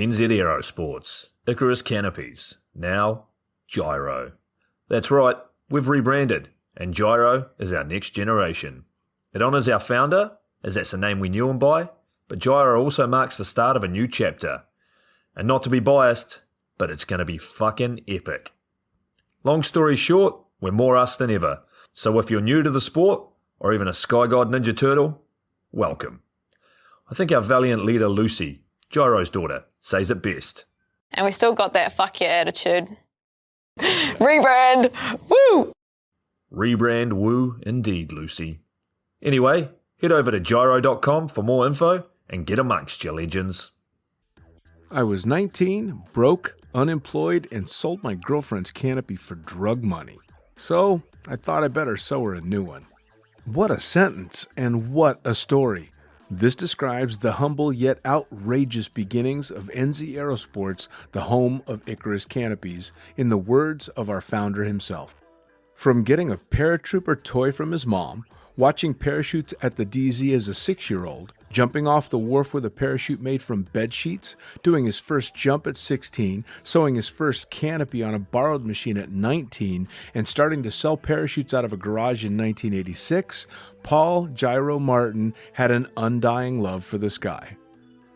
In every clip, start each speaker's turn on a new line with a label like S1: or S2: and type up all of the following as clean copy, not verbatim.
S1: NZ Aerosports, Icarus Canopies, now Gyro. That's right, we've rebranded, and Gyro is our next generation. It honours our founder, as that's the name we knew him by, but Gyro also marks the start of a new chapter. And not to be biased, but it's going to be fucking epic. Long story short, we're more us than ever. So if you're new to the sport, or even a Sky God Ninja Turtle, welcome. I think our valiant leader Lucy, Gyro's daughter, says it best.
S2: And we still got that fuck yeah attitude. Rebrand! Woo!
S1: Rebrand woo indeed, Lucy. Anyway, head over to gyro.com for more info and get amongst you legends.
S3: I was 19, broke, unemployed, and sold my girlfriend's canopy for drug money. So I thought I better sew her a new one. What a sentence, and what a story. This describes the humble yet outrageous beginnings of NZ Aerosports, the home of Icarus Canopies, in the words of our founder himself. From getting a paratrooper toy from his mom, watching parachutes at the DZ as a 6-year-old, jumping off the wharf with a parachute made from bed sheets, doing his first jump at 16, sewing his first canopy on a borrowed machine at 19, and starting to sell parachutes out of a garage in 1986, Paul Gyro Martin had an undying love for the sky.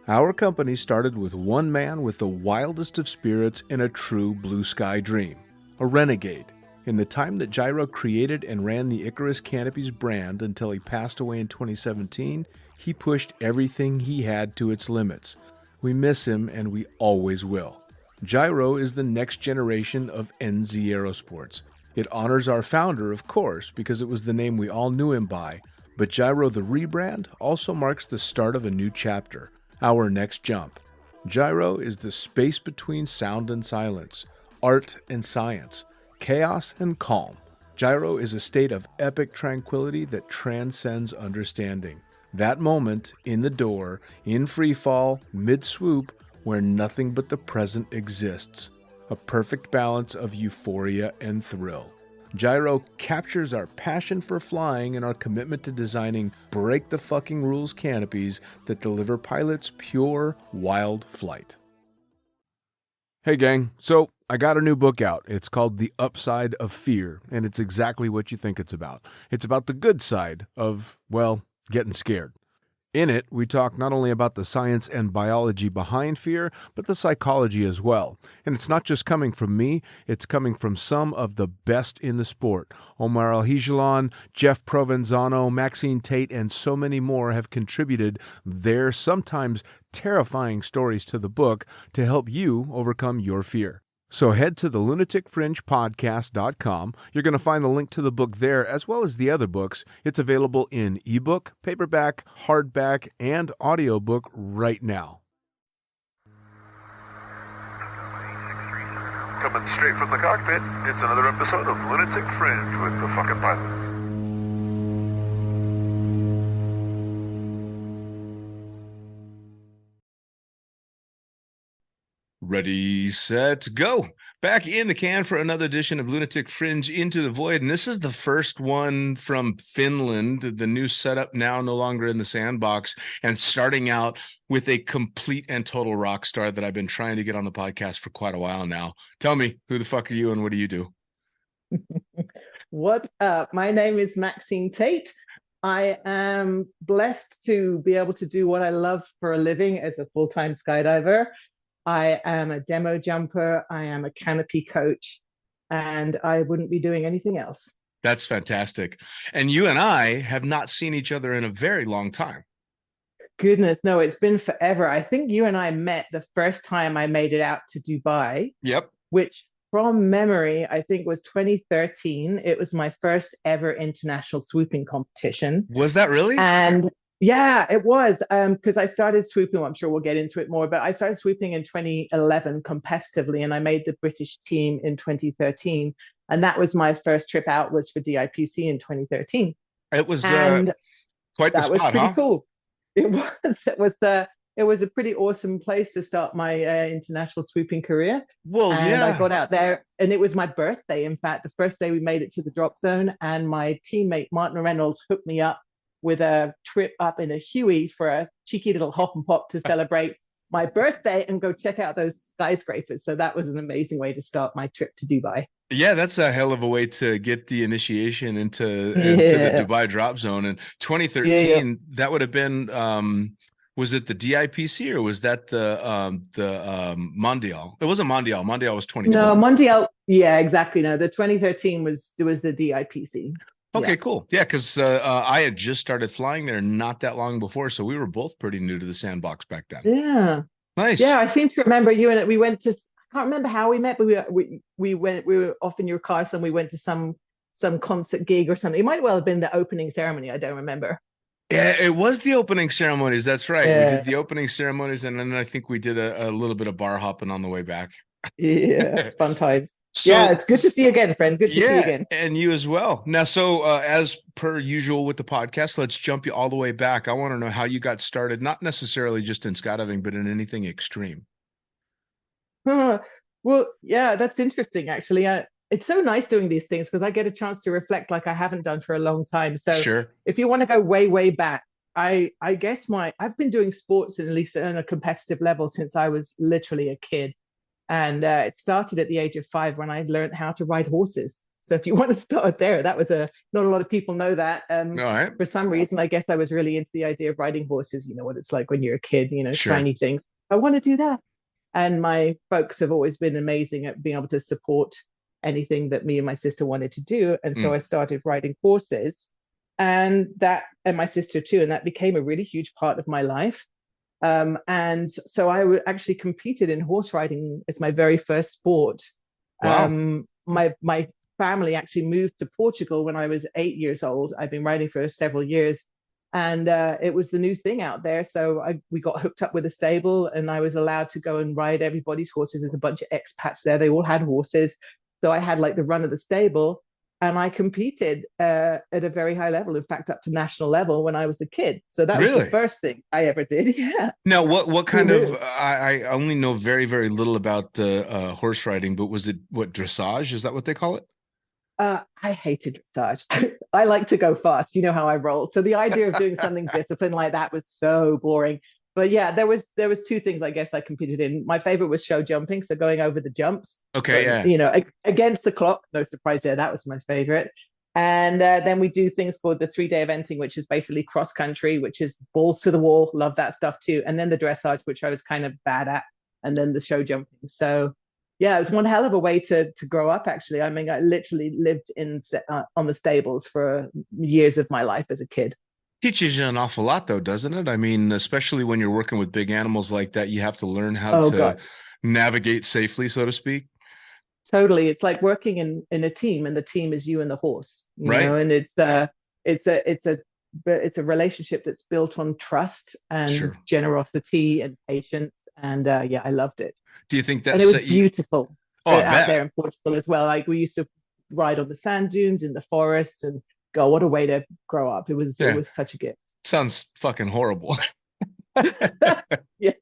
S3: Our company started with one man with the wildest of spirits and a true blue sky dream, a renegade. In the time that Gyro created and ran the Icarus Canopies brand until he passed away in 2017, he pushed everything he had to its limits. We miss him, and we always will. Gyro is the next generation of NZ Aerosports. It honors our founder, of course, because it was the name we all knew him by, but Gyro the rebrand also marks the start of a new chapter, our next jump. Gyro is the space between sound and silence, art and science, chaos and calm. Gyro is a state of epic tranquility that transcends understanding. That moment, in the door, in freefall, mid-swoop, where nothing but the present exists. A perfect balance of euphoria and thrill. Gyro captures our passion for flying and our commitment to designing break-the-fucking-rules canopies that deliver pilots pure, wild flight. Hey gang, so I got a new book out. It's called The Upside of Fear, and it's exactly what you think it's about. It's about the good side of, well, getting scared. In it, we talk not only about the science and biology behind fear, but the psychology as well. And it's not just coming from me, it's coming from some of the best in the sport. Omar Alhigelan, Jeff Provenzano, Maxine Tate, and so many more have contributed their sometimes terrifying stories to the book to help you overcome your fear. So head to the lunaticfringepodcast.com. You're going to find the link to the book there, as well as the other books. It's available in ebook, paperback, hardback, and audiobook right now.
S4: Coming straight from the cockpit, it's another episode of Lunatic Fringe with the fucking pilot.
S3: Ready, set, go. Back in the can for another edition of Lunatic Fringe Into the Void. And this is the first one from Finland, the new setup now no longer in the sandbox, and starting out with a complete and total rock star that I've been trying to get on the podcast for quite a while now. Tell me, who the fuck are you and what do you do?
S5: What up? My name is Maxine Tate. I am blessed to be able to do what I love for a living as a full-time skydiver. I am a demo jumper, I am a canopy coach, and I wouldn't be doing anything else.
S3: That's fantastic. And you and I have not seen each other in a very long time.
S5: Goodness, no, it's been forever. I think you and I met the first time I made it out to Dubai.
S3: Yep.
S5: Which from memory, I think was 2013. It was my first ever international swooping competition.
S3: Was that really?
S5: And yeah, it was, because I started swooping, well, I'm sure we'll get into it more, but I started swooping in 2011 competitively, and I made the British team in 2013. And that was my first trip out, was for DIPC in 2013.
S3: It was
S5: that
S3: quite the spot,
S5: was pretty
S3: huh?
S5: cool. It was a pretty awesome place to start my international swooping career.
S3: Well,
S5: and
S3: yeah.
S5: I got out there, and it was my birthday. In fact, the first day we made it to the drop zone, and my teammate Martin Reynolds hooked me up with a trip up in a Huey for a cheeky little hop and pop to celebrate my birthday and go check out those skyscrapers. So that was an amazing way to start my trip to Dubai.
S3: Yeah, that's a hell of a way to get the initiation into the Dubai drop zone. In 2013, that would have been was it the DIPC or was that the Mondial? It wasn't Mondial. Mondial was 2012.
S5: No, Mondial. Yeah, exactly. No, the 2013 was the DIPC.
S3: Okay, cool. Yeah, because I had just started flying there not that long before, so we were both pretty new to the sandbox back then.
S5: Yeah,
S3: nice.
S5: Yeah, I seem to remember you and we went to. I can't remember how we met, but we were off in your car, so we went to some concert gig or something. It might well have been the opening ceremony. I don't remember.
S3: Yeah, it was the opening ceremonies. That's right. Yeah. We did the opening ceremonies, and then I think we did a little bit of bar hopping on the way back.
S5: Yeah, fun times. So, yeah, it's good to see you again, friend. Good to see you again.
S3: And you as well. Now, so as per usual with the podcast, let's jump you all the way back. I want to know how you got started, not necessarily just in skydiving, but in anything extreme.
S5: Well, yeah, that's interesting, actually. It's so nice doing these things because I get a chance to reflect like I haven't done for a long time. So
S3: sure.
S5: If you want to go way, way back, I guess I've been doing sports at least on a competitive level since I was literally a kid. And it started at the age of 5 when I learned how to ride horses. So if you want to start there, that was not a lot of people know that.
S3: All right.
S5: For some reason, I guess I was really into the idea of riding horses. You know what it's like when you're a kid,
S3: sure.
S5: Shiny things. I want to do that. And my folks have always been amazing at being able to support anything that me and my sister wanted to do. And so I started riding horses and my sister too. And that became a really huge part of my life. And so I actually competed in horse riding as my very first sport.
S3: Wow.
S5: My family actually moved to Portugal when I was 8 years old. I've been riding for several years. And it was the new thing out there. So we got hooked up with a stable and I was allowed to go and ride everybody's horses. There's a bunch of expats there. They all had horses. So I had like the run of the stable and I competed at a very high level. In fact, up to national level when I was a kid. So that was the first thing I ever did. Yeah.
S3: Now, what kind of, I only know very, very little about horse riding, but was it dressage? Is that what they call it?
S5: I hated dressage. I like to go fast. You know how I roll. So the idea of doing something disciplined like that was so boring. But yeah, there was 2 things I guess I competed in. My favorite was show jumping, so going over the jumps.
S3: Okay, yeah.
S5: Against the clock. No surprise there. That was my favorite. And then we do things called the 3-day eventing, which is basically cross country, which is balls to the wall. Love that stuff too. And then the dressage, which I was kind of bad at, and then the show jumping. So yeah, it was one hell of a way to grow up, actually. I mean, I literally lived on the stables for years of my life as a kid.
S3: Teaches you an awful lot, though, doesn't it? I mean, especially when you're working with big animals like that, you have to learn how to navigate safely, so to speak.
S5: Totally. It's like working in a team, and the team is you and the horse, you know, and it's a relationship that's built on trust and generosity and patience. And yeah, I loved it.
S3: Do you think that's...
S5: And it was beautiful
S3: out
S5: there in Portugal as well. Like we used to ride on the sand dunes in the forests and go, what a way to grow up. It was such a gift.
S3: Sounds fucking horrible.
S5: Yeah.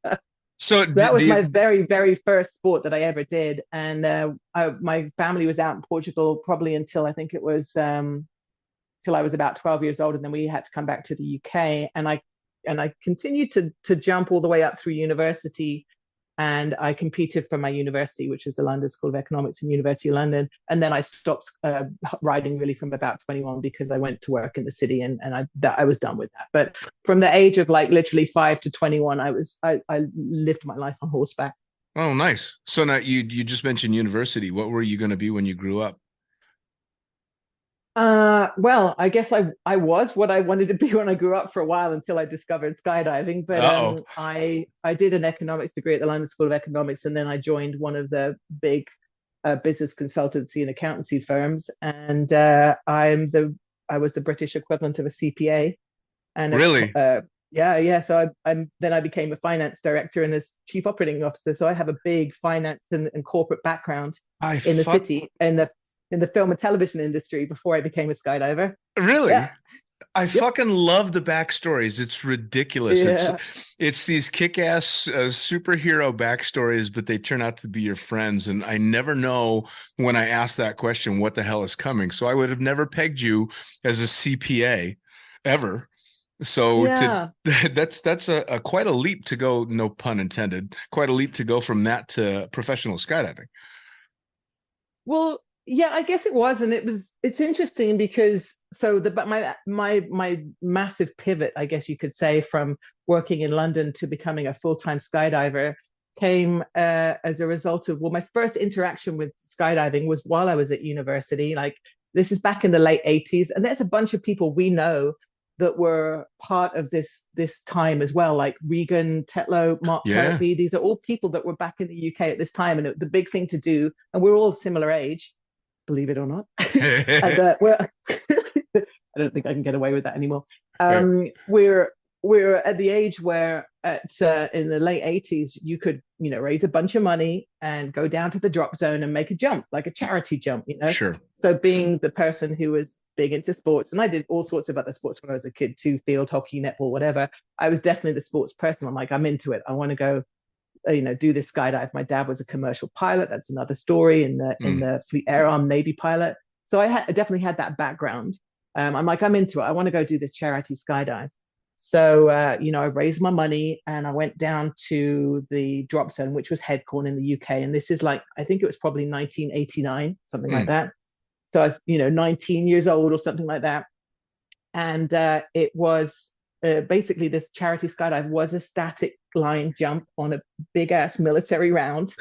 S3: So
S5: that was my very, very first sport that I ever did. And my family was out in Portugal probably until I think it was till I was about 12 years old. And then we had to come back to the UK. And I continued to jump all the way up through university. And I competed for my university, which is the London School of Economics and University of London. And then I stopped riding really from about 21 because I went to work in the city and I was done with that. But from the age of like literally 5 to 21, I lived my life on horseback.
S3: Oh, nice. So now you just mentioned university. What were you going to be when you grew up?
S5: Well, I guess I was what I wanted to be when I grew up for a while until I discovered skydiving. But I did an economics degree at the London School of Economics, and then I joined one of the big business consultancy and accountancy firms, and I was the British equivalent of a CPA. And
S3: really,
S5: yeah. So I became a finance director and as chief operating officer. So I have a big finance and corporate background in the city and in the film and television industry before I became a skydiver.
S3: Really? Yeah. I fucking love the backstories. It's ridiculous. Yeah. It's these kick-ass superhero backstories, but they turn out to be your friends. And I never know when I ask that question, what the hell is coming? So I would have never pegged you as a CPA ever. So
S5: Yeah.
S3: that's a quite a leap to go, no pun intended, quite a leap to go from that to professional skydiving.
S5: Well, yeah, I guess it was, and it's interesting because but my massive pivot, I guess you could say, from working in London to becoming a full-time skydiver came as a result of, well, my first interaction with skydiving was while I was at university. Like, this is back in the late 80s, and there's a bunch of people we know that were part of this time as well, like Regan Tetlow, Mark
S3: Yeah.
S5: Kirkby. These are all people that were back in the UK at this time, and the big thing to do, and we're all similar age, believe it or not. And I don't think I can get away with that anymore. We're at the age where in the late 80s you could raise a bunch of money and go down to the drop zone and make a jump, like a charity jump.
S3: Sure.
S5: So being the person who was big into sports, and I did all sorts of other sports when I was a kid too, field hockey, netball, whatever. I was definitely the sports person. I'm like, I'm into it. I want to go do this skydive. My dad was a commercial pilot. That's another story, in the Fleet Air Arm Navy pilot. So I definitely had that background. I'm like, I'm into it. I want to go do this charity skydive. So I raised my money and I went down to the drop zone, which was Headcorn in the UK. And this is like, I think it was probably 1989, something like that. So I was 19 years old or something like that. And it was basically, this charity skydive was a static line jump on a big ass military round.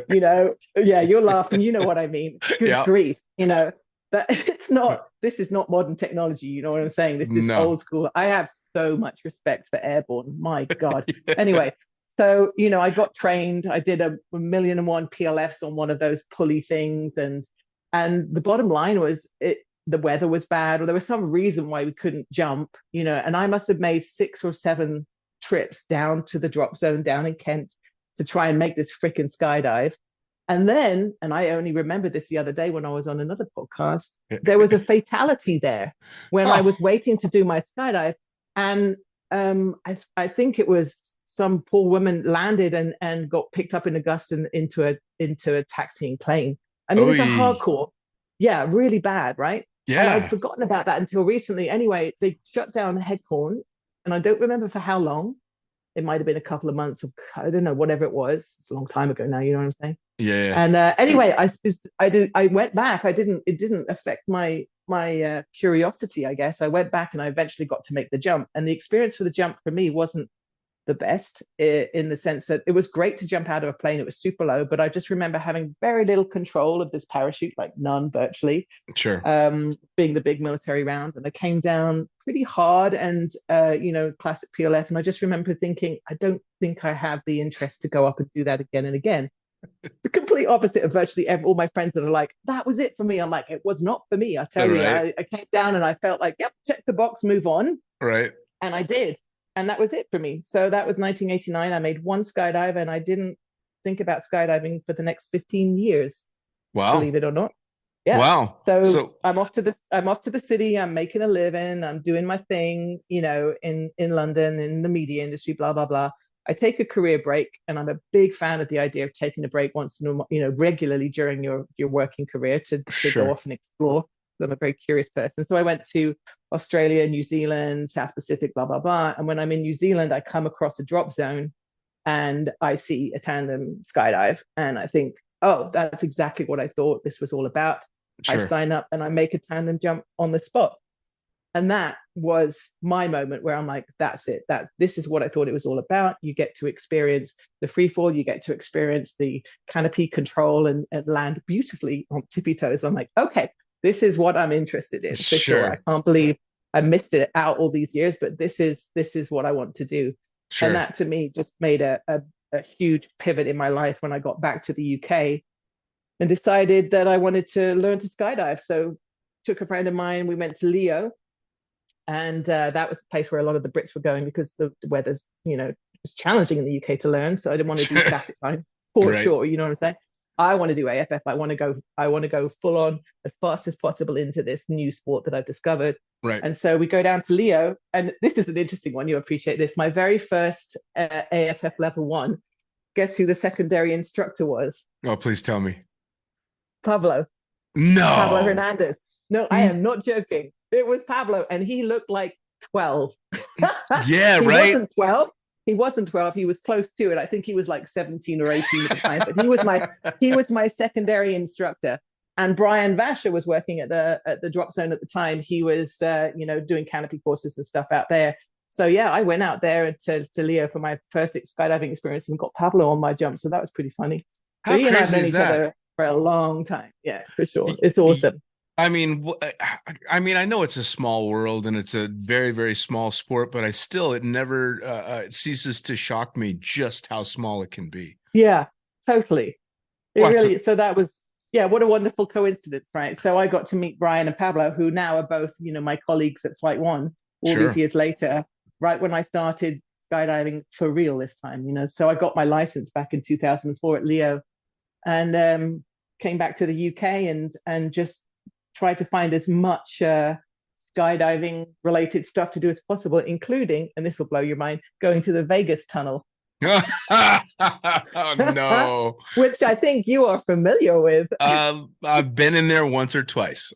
S5: Yeah, you're laughing. You know what I mean? Good grief. But this is not modern technology. You know what I'm saying? This is old school. I have so much respect for airborne. My God. Anyway, so, I got trained. I did a million and one PLFs on one of those pulley things. And the bottom line was the weather was bad, or there was some reason why we couldn't jump, and I must have made 6 or 7 trips down to the drop zone down in Kent to try and make this freaking skydive. And I only remember this the other day when I was on another podcast, there was a fatality there when I was waiting to do my skydive. And I think it was some poor woman landed and got picked up in a gust and into a taxiing plane. I mean, it's a hardcore. Yeah, really bad, right?
S3: Yeah.
S5: And I'd forgotten about that until recently. Anyway, they shut down Headcorn, and I don't remember for how long. It might have been a couple of months, or I don't know, whatever it was. It's a long time ago now. You know what I'm saying?
S3: Yeah.
S5: And anyway, I went back. It didn't affect my curiosity, I guess. I went back and I eventually got to make the jump. And the experience for the jump for me wasn't the best, in the sense that it was great to jump out of a plane. It was super low, but I just remember having very little control of this parachute, like none virtually.
S3: Sure.
S5: Being the big military round, and I came down pretty hard, and classic PLF. And I just remember thinking, I don't think I have the interest to go up and do that again and again. The complete opposite of virtually all my friends that are like, that was it for me. I'm like, it was not for me. I tell you, I came down and I felt like, yep, check the box, move on.
S3: Right.
S5: And I did. And that was it for me. So that was 1989. I made one skydive, and I didn't think about skydiving for the next 15 years.
S3: Wow.
S5: Believe it or not. Yeah.
S3: Wow.
S5: So I'm off to the city. I'm making a living. I'm doing my thing, in London, in the media industry, blah, blah, blah. I take a career break, and I'm a big fan of the idea of taking a break once in a regularly during your working career to go off and explore. I'm a very curious person. So I went to Australia, New Zealand, South Pacific, blah, blah, blah. And when I'm in New Zealand, I come across a drop zone and I see a tandem skydive. And I think, oh, that's exactly what I thought this was all about. Sure. I sign up and I make a tandem jump on the spot. And that was my moment where I'm like, that's it. This is what I thought it was all about. You get to experience the free fall. You get to experience the canopy control and land beautifully on tippy toes. I'm like, okay, this is what I'm interested in. For sure. I can't believe I missed it out all these years, but this is what I want to do. Sure. And that to me just made a huge pivot in my life when I got back to the UK and decided that I wanted to learn to skydive. So took a friend of mine, we went to Leo, and that was the place where a lot of the Brits were going because the weather's, it's challenging in the UK to learn. So I didn't want to do static line for sure. You know what I'm saying? I want to do AFF. I want to go full on as fast as possible into this new sport that I've discovered.
S3: Right.
S5: And so we go down to Leo, and this is an interesting one. You'll appreciate this. My very first AFF level 1. Guess who the secondary instructor was?
S3: Oh, please tell me.
S5: Pablo.
S3: No.
S5: Pablo Hernandez. No, I am not joking. It was Pablo, and he looked like 12.
S3: Yeah,
S5: He
S3: right.
S5: wasn't 12. He wasn't 12. He was close to it. I think he was like 17 or 18 at the time, but he was my secondary instructor. And Brian Vasher was working at the drop zone at the time. He was doing canopy courses and stuff out there. So yeah, I went out there to Leo for my first skydiving experience and got Pablo on my jump. So that was pretty funny. So
S3: How
S5: he and I have
S3: crazy
S5: known
S3: is
S5: each
S3: that?
S5: other for a long time. Yeah, for sure. It's awesome.
S3: I mean, I know it's a small world and it's a very, very small sport, but it never it ceases to shock me just how small it can be.
S5: Yeah, totally. It
S3: Well,
S5: really, so that was, yeah, what a wonderful coincidence, right? So I got to meet Brian and Pablo, who now are both, my colleagues at Flight One all
S3: Sure.
S5: these years later, right when I started skydiving for real this time, So I got my license back in 2004 at Leo and came back to the UK and just tried to find as much skydiving related stuff to do as possible, including, and this will blow your mind, going to the Vegas tunnel.
S3: Oh, no.
S5: Which I think you are familiar with.
S3: I've been in there once or twice.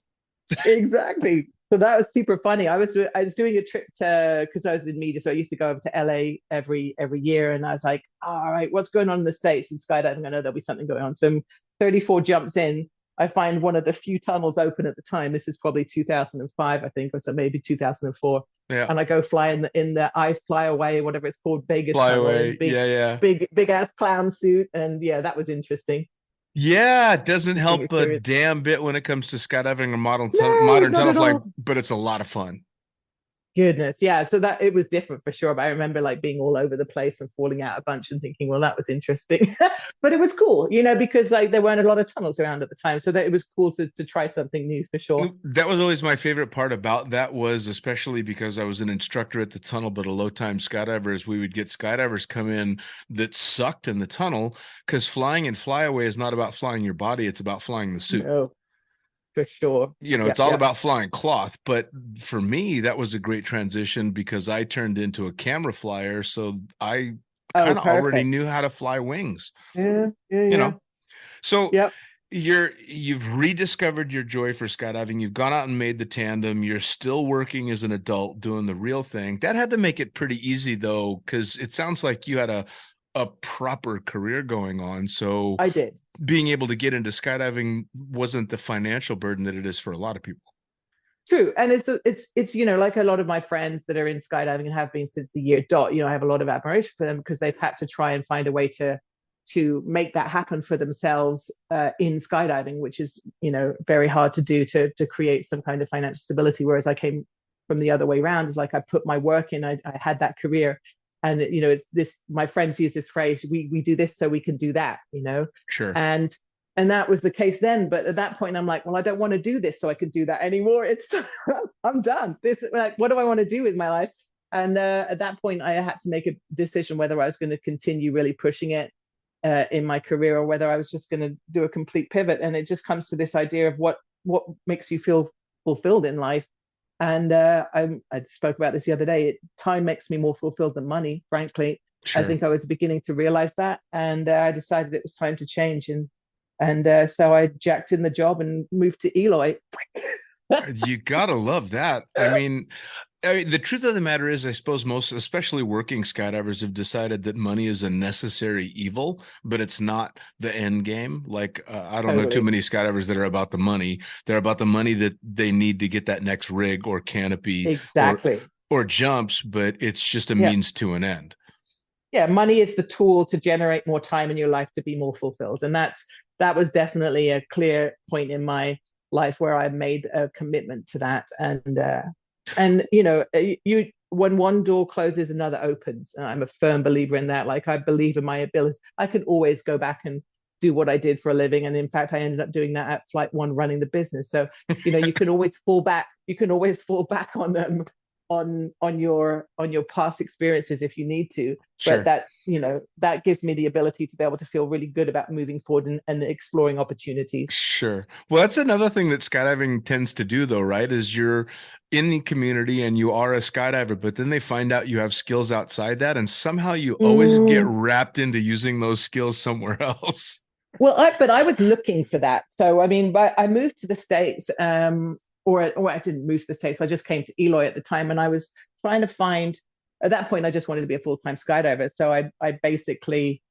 S5: Exactly. So that was super funny. I was doing a trip because I was in media, so I used to go over to LA every year, and I was like, all right, what's going on in the States in skydiving? I know there'll be something going on. So 34 jumps in, I find one of the few tunnels open at the time. This is probably 2005, I think, or so maybe 2004.
S3: Yeah.
S5: And I go fly in the I Fly Away, whatever it's called, Vegas
S3: Fly
S5: tunnel,
S3: away. Yeah.
S5: big ass clown suit, and yeah, that was interesting.
S3: Yeah, it doesn't help a
S5: experience.
S3: damn bit when it comes to skydiving or modern
S5: not
S3: tunnel
S5: at
S3: flight,
S5: all.
S3: but it's a lot of fun.
S5: Goodness, yeah. So that it was different for sure. But I remember like being all over the place and falling out a bunch and thinking, well, that was interesting. But it was cool, because like there weren't a lot of tunnels around at the time. So that it was cool to try something new for sure.
S3: That was always my favorite part about that, was especially because I was an instructor at the tunnel, but a low-time skydiver, is we would get skydivers come in that sucked in the tunnel, because flying and flyaway is not about flying your body, it's about flying the suit.
S5: No, for sure.
S3: It's all about flying cloth. But for me, that was a great transition because I turned into a camera flyer. So I kind of already knew how to fly wings.
S5: Yeah.
S3: So
S5: yep.
S3: You've rediscovered your joy for skydiving. You've gone out and made the tandem. You're still working as an adult doing the real thing. That had to make it pretty easy though, because it sounds like you had a proper career going on. So
S5: I did.
S3: Being able to get into skydiving wasn't the financial burden that it is for a lot of people.
S5: True. And it's like a lot of my friends that are in skydiving and have been since the year dot, I have a lot of admiration for them because they've had to try and find a way to make that happen for themselves in skydiving, which is, very hard to do to create some kind of financial stability. Whereas I came from the other way around. It's like I put my work in, I had that career. And, it's this, my friends use this phrase, we do this so we can do that,
S3: Sure.
S5: And that was the case then. But at that point, I'm like, well, I don't want to do this so I could do that anymore. I'm done. What do I want to do with my life? And at that point, I had to make a decision whether I was going to continue really pushing it in my career or whether I was just going to do a complete pivot. And it just comes to this idea of what makes you feel fulfilled in life. And I spoke about this the other day. Time makes me more fulfilled than money, frankly. Sure. I think I was beginning to realize that. And I decided it was time to change. And so I jacked in the job and moved to Eloy.
S3: You got to love that. I mean, the truth of the matter is, I suppose most, especially working skydivers, have decided that money is a necessary evil, but it's not the end game. Like, I don't know too many skydivers that are about the money. They're about the money that they need to get that next rig or canopy
S5: exactly.
S3: or jumps, but it's just a means to an end.
S5: Yeah, money is the tool to generate more time in your life to be more fulfilled. And that was definitely a clear point in my life where I made a commitment to that. And when one door closes, another opens. And I'm a firm believer in that. Like, I believe in my abilities. I can always go back and do what I did for a living. And in fact, I ended up doing that at Flight One, running the business. So, you can always fall back. You can always fall back on them. On your past experiences if you need to.
S3: Sure.
S5: But that gives me the ability to be able to feel really good about moving forward and exploring opportunities.
S3: Sure. Well, that's another thing that skydiving tends to do though, right? Is you're in the community and you are a skydiver, but then they find out you have skills outside that, and somehow you always get wrapped into using those skills somewhere else.
S5: Well, I was looking for that. So I mean, but I moved to the States. Or I didn't move to the States. I just came to Eloy at the time, and I was trying to find, at that point, I just wanted to be a full-time skydiver. So I basically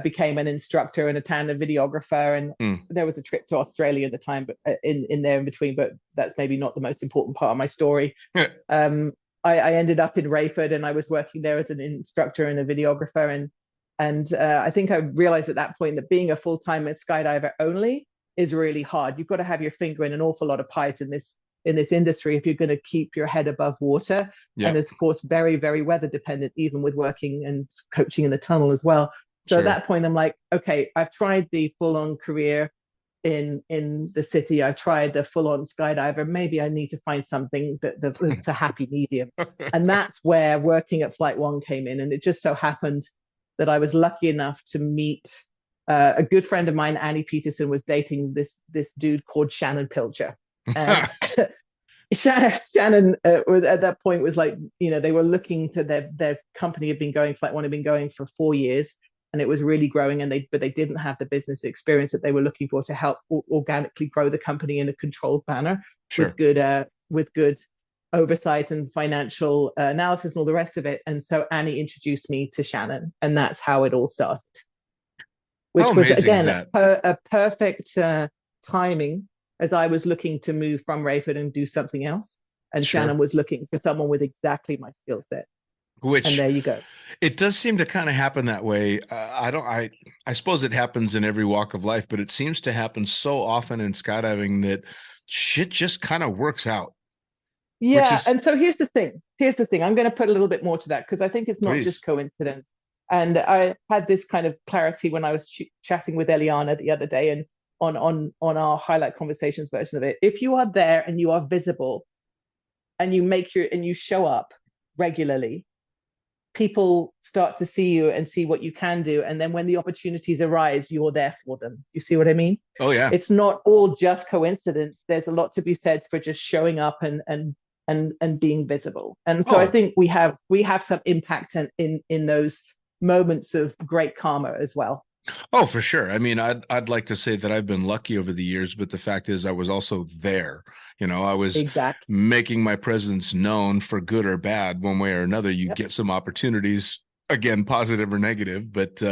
S5: became an instructor and a tandem videographer. And there was a trip to Australia at the time, but in there in between, but that's maybe not the most important part of my story. I ended up in Rayford, and I was working there as an instructor and a videographer. And I think I realized at that point that being a full-time skydiver only is really hard. You've got to have your finger in an awful lot of pies in this industry if you're going to keep your head above water. And it's, of course, very, very weather dependent, even with working and coaching in the tunnel as well. So at that point, I'm like, okay, I've tried the full-on career in the city. I've tried the full-on skydiver. Maybe I need to find something that's a happy medium. And that's where working at Flight One came in. And it just so happened that I was lucky enough to meet a good friend of mine, Annie Peterson, was dating this dude called Shannon Pilcher. And Shannon was at that point was like, they were looking to their company had been going, Flight One had been going for 4 years, and it was really growing, but they didn't have the business experience that they were looking for to help organically grow the company in a controlled manner with good oversight and financial analysis and all the rest of it. And so Annie introduced me to Shannon, and that's how it all started. Which was again a perfect timing, as I was looking to move from Rayford and do something else, and Shannon was looking for someone with exactly my skill set. And there you go.
S3: It does seem to kind of happen that way. I suppose it happens in every walk of life, but it seems to happen so often in skydiving that shit just kind of works out.
S5: Yeah, and so here's the thing. I'm going to put a little bit more to that, because I think it's not just coincidence. And I had this kind of clarity when I was chatting with Eliana the other day, and on our Highlight Conversations version of it. If you are there and you are visible, and you show up regularly, people start to see you and see what you can do. And then when the opportunities arise, you're there for them. You see what I mean?
S3: Oh yeah.
S5: It's not all just coincidence. There's a lot to be said for just showing up and being visible. And so I think we have some impact in those moments of great karma as well.
S3: Oh, for sure. I mean, I'd like to say that I've been lucky over the years, but the fact is I was also there. I was making my presence known for good or bad, one way or another. You get some opportunities, again, positive or negative, but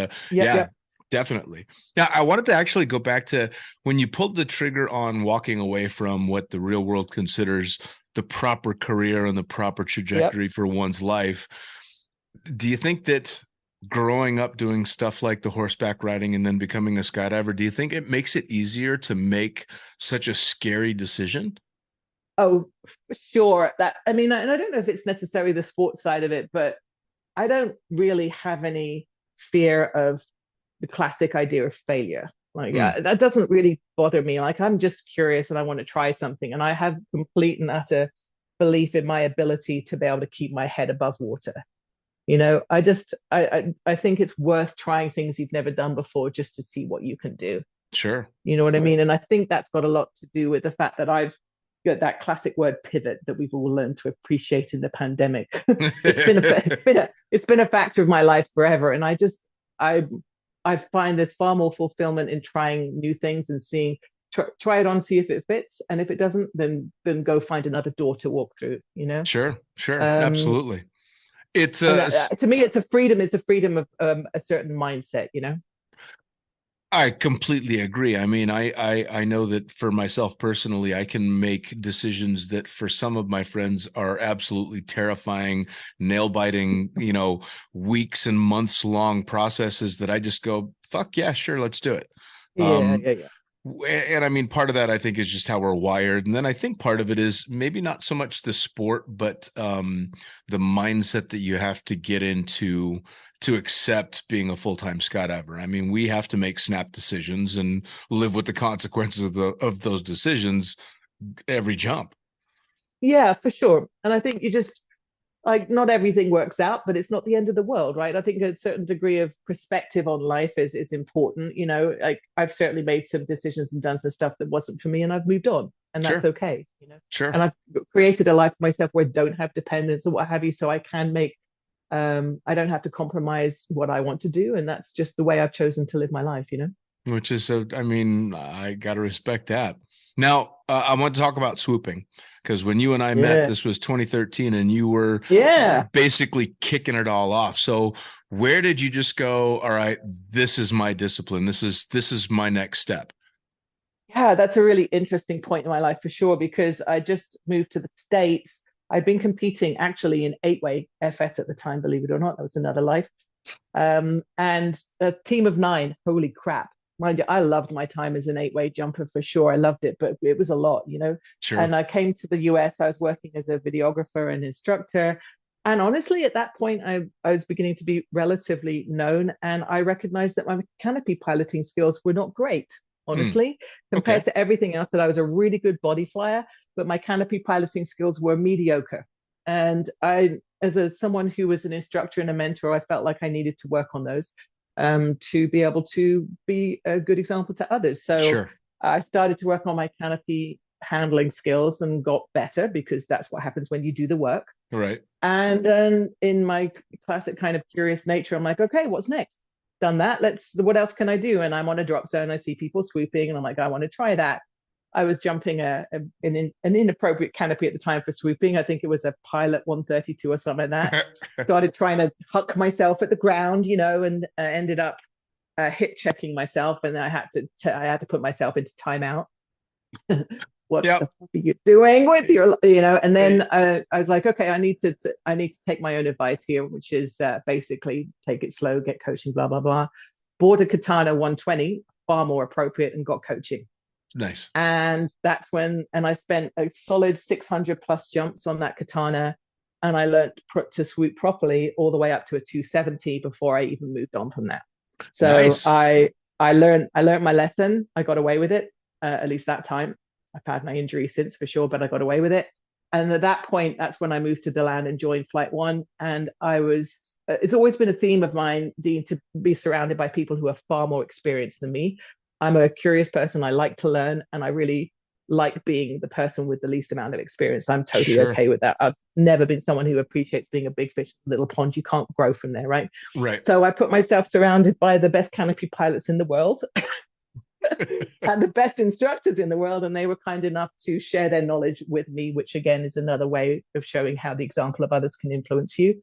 S3: definitely. Now, I wanted to actually go back to when you pulled the trigger on walking away from what the real world considers the proper career and the proper trajectory for one's life. Do you think that growing up doing stuff like the horseback riding and then becoming a skydiver, do you think it makes it easier to make such a scary decision?
S5: Oh, sure. And I don't know if it's necessarily the sports side of it, but I don't really have any fear of the classic idea of failure. That doesn't really bother me. I'm just curious and I want to try something. And I have complete and utter belief in my ability to be able to keep my head above water. I think it's worth trying things you've never done before just to see what you can do.
S3: Sure.
S5: You know what I mean? And I think that's got a lot to do with the fact that I've got that classic word pivot that we've all learned to appreciate in the pandemic. It's been a factor of my life forever. And I find there's far more fulfillment in trying new things and seeing, try it on, see if it fits. And if it doesn't, then go find another door to walk through,
S3: Sure. Absolutely. It's
S5: to me, it's a freedom of a certain mindset,
S3: I completely agree. I mean, I know that for myself personally, I can make decisions that for some of my friends are absolutely terrifying, nail biting, weeks and months long processes that I just go, fuck yeah, sure, let's do it.
S5: Yeah.
S3: And I mean, part of that I think is just how we're wired. And then I think part of it is maybe not so much the sport, but the mindset that you have to get into to accept being a full-time skydiver. I mean, we have to make snap decisions and live with the consequences of those decisions every jump.
S5: Yeah, for sure. And I think you just, not everything works out, but it's not the end of the world, right? I think a certain degree of perspective on life is important. I've certainly made some decisions and done some stuff that wasn't for me, and I've moved on, and that's okay.
S3: Sure.
S5: And I've created a life for myself where I don't have dependence or what have you, so I can make. I don't have to compromise what I want to do, and that's just the way I've chosen to live my life.
S3: Which is I got to respect that. Now, I want to talk about swooping. Because when you and I met, this was 2013, and you were basically kicking it all off. So where did you just go, all right, this is my discipline. This is my next step?
S5: Yeah, that's a really interesting point in my life for sure, because I just moved to the States. I'd been competing actually in 8-way FS at the time, believe it or not. That was another life. And a team of 9, holy crap. Mind you, I loved my time as an 8-way jumper for sure. I loved it, but it was a lot, you know.
S3: Sure.
S5: And I came to the US. I was working as a videographer and instructor. And honestly, at that point, I was beginning to be relatively known. And I recognized that my canopy piloting skills were not great, honestly, compared to everything else. That I was a really good body flyer, but my canopy piloting skills were mediocre. And I, as someone who was an instructor and a mentor, I felt like I needed to work on those to be able to be a good example to others. So I started to work on my canopy handling skills and got better, because that's what happens when you do the work.
S3: Right.
S5: And then in my classic kind of curious nature, I'm like, okay, what's next? Done that. What else can I do? And I'm on a drop zone. I see people swooping and I'm like, I want to try that. I was jumping an inappropriate canopy at the time for swooping. I think it was a Pilot 132 or something like that. Started trying to huck myself at the ground, you know, and ended up hip checking myself. And I had to put myself into timeout. What the fuck are you doing with your, you know? And then I was like, okay, I need to take my own advice here, which is basically take it slow, get coaching, blah, blah, blah. Bought a Katana 120, far more appropriate, and got coaching.
S3: Nice.
S5: And that's when, and I spent a solid 600 plus jumps on that Katana, and I learned to swoop properly all the way up to a 270 before I even moved on from that. So nice. I learned my lesson. I got away with it, at least that time. I've had my injury since for sure, but I got away with it. And at that point, that's when I moved to DeLand and joined Flight One. And it's always been a theme of mine, Dean, to be surrounded by people who are far more experienced than me. I'm a curious person. I like to learn, and I really like being the person with the least amount of experience. I'm totally okay with that. I've never been someone who appreciates being a big fish in a little pond. You can't grow from there, right?
S3: Right.
S5: So I put myself surrounded by the best canopy pilots in the world and the best instructors in the world, and they were kind enough to share their knowledge with me, which again is another way of showing how the example of others can influence you.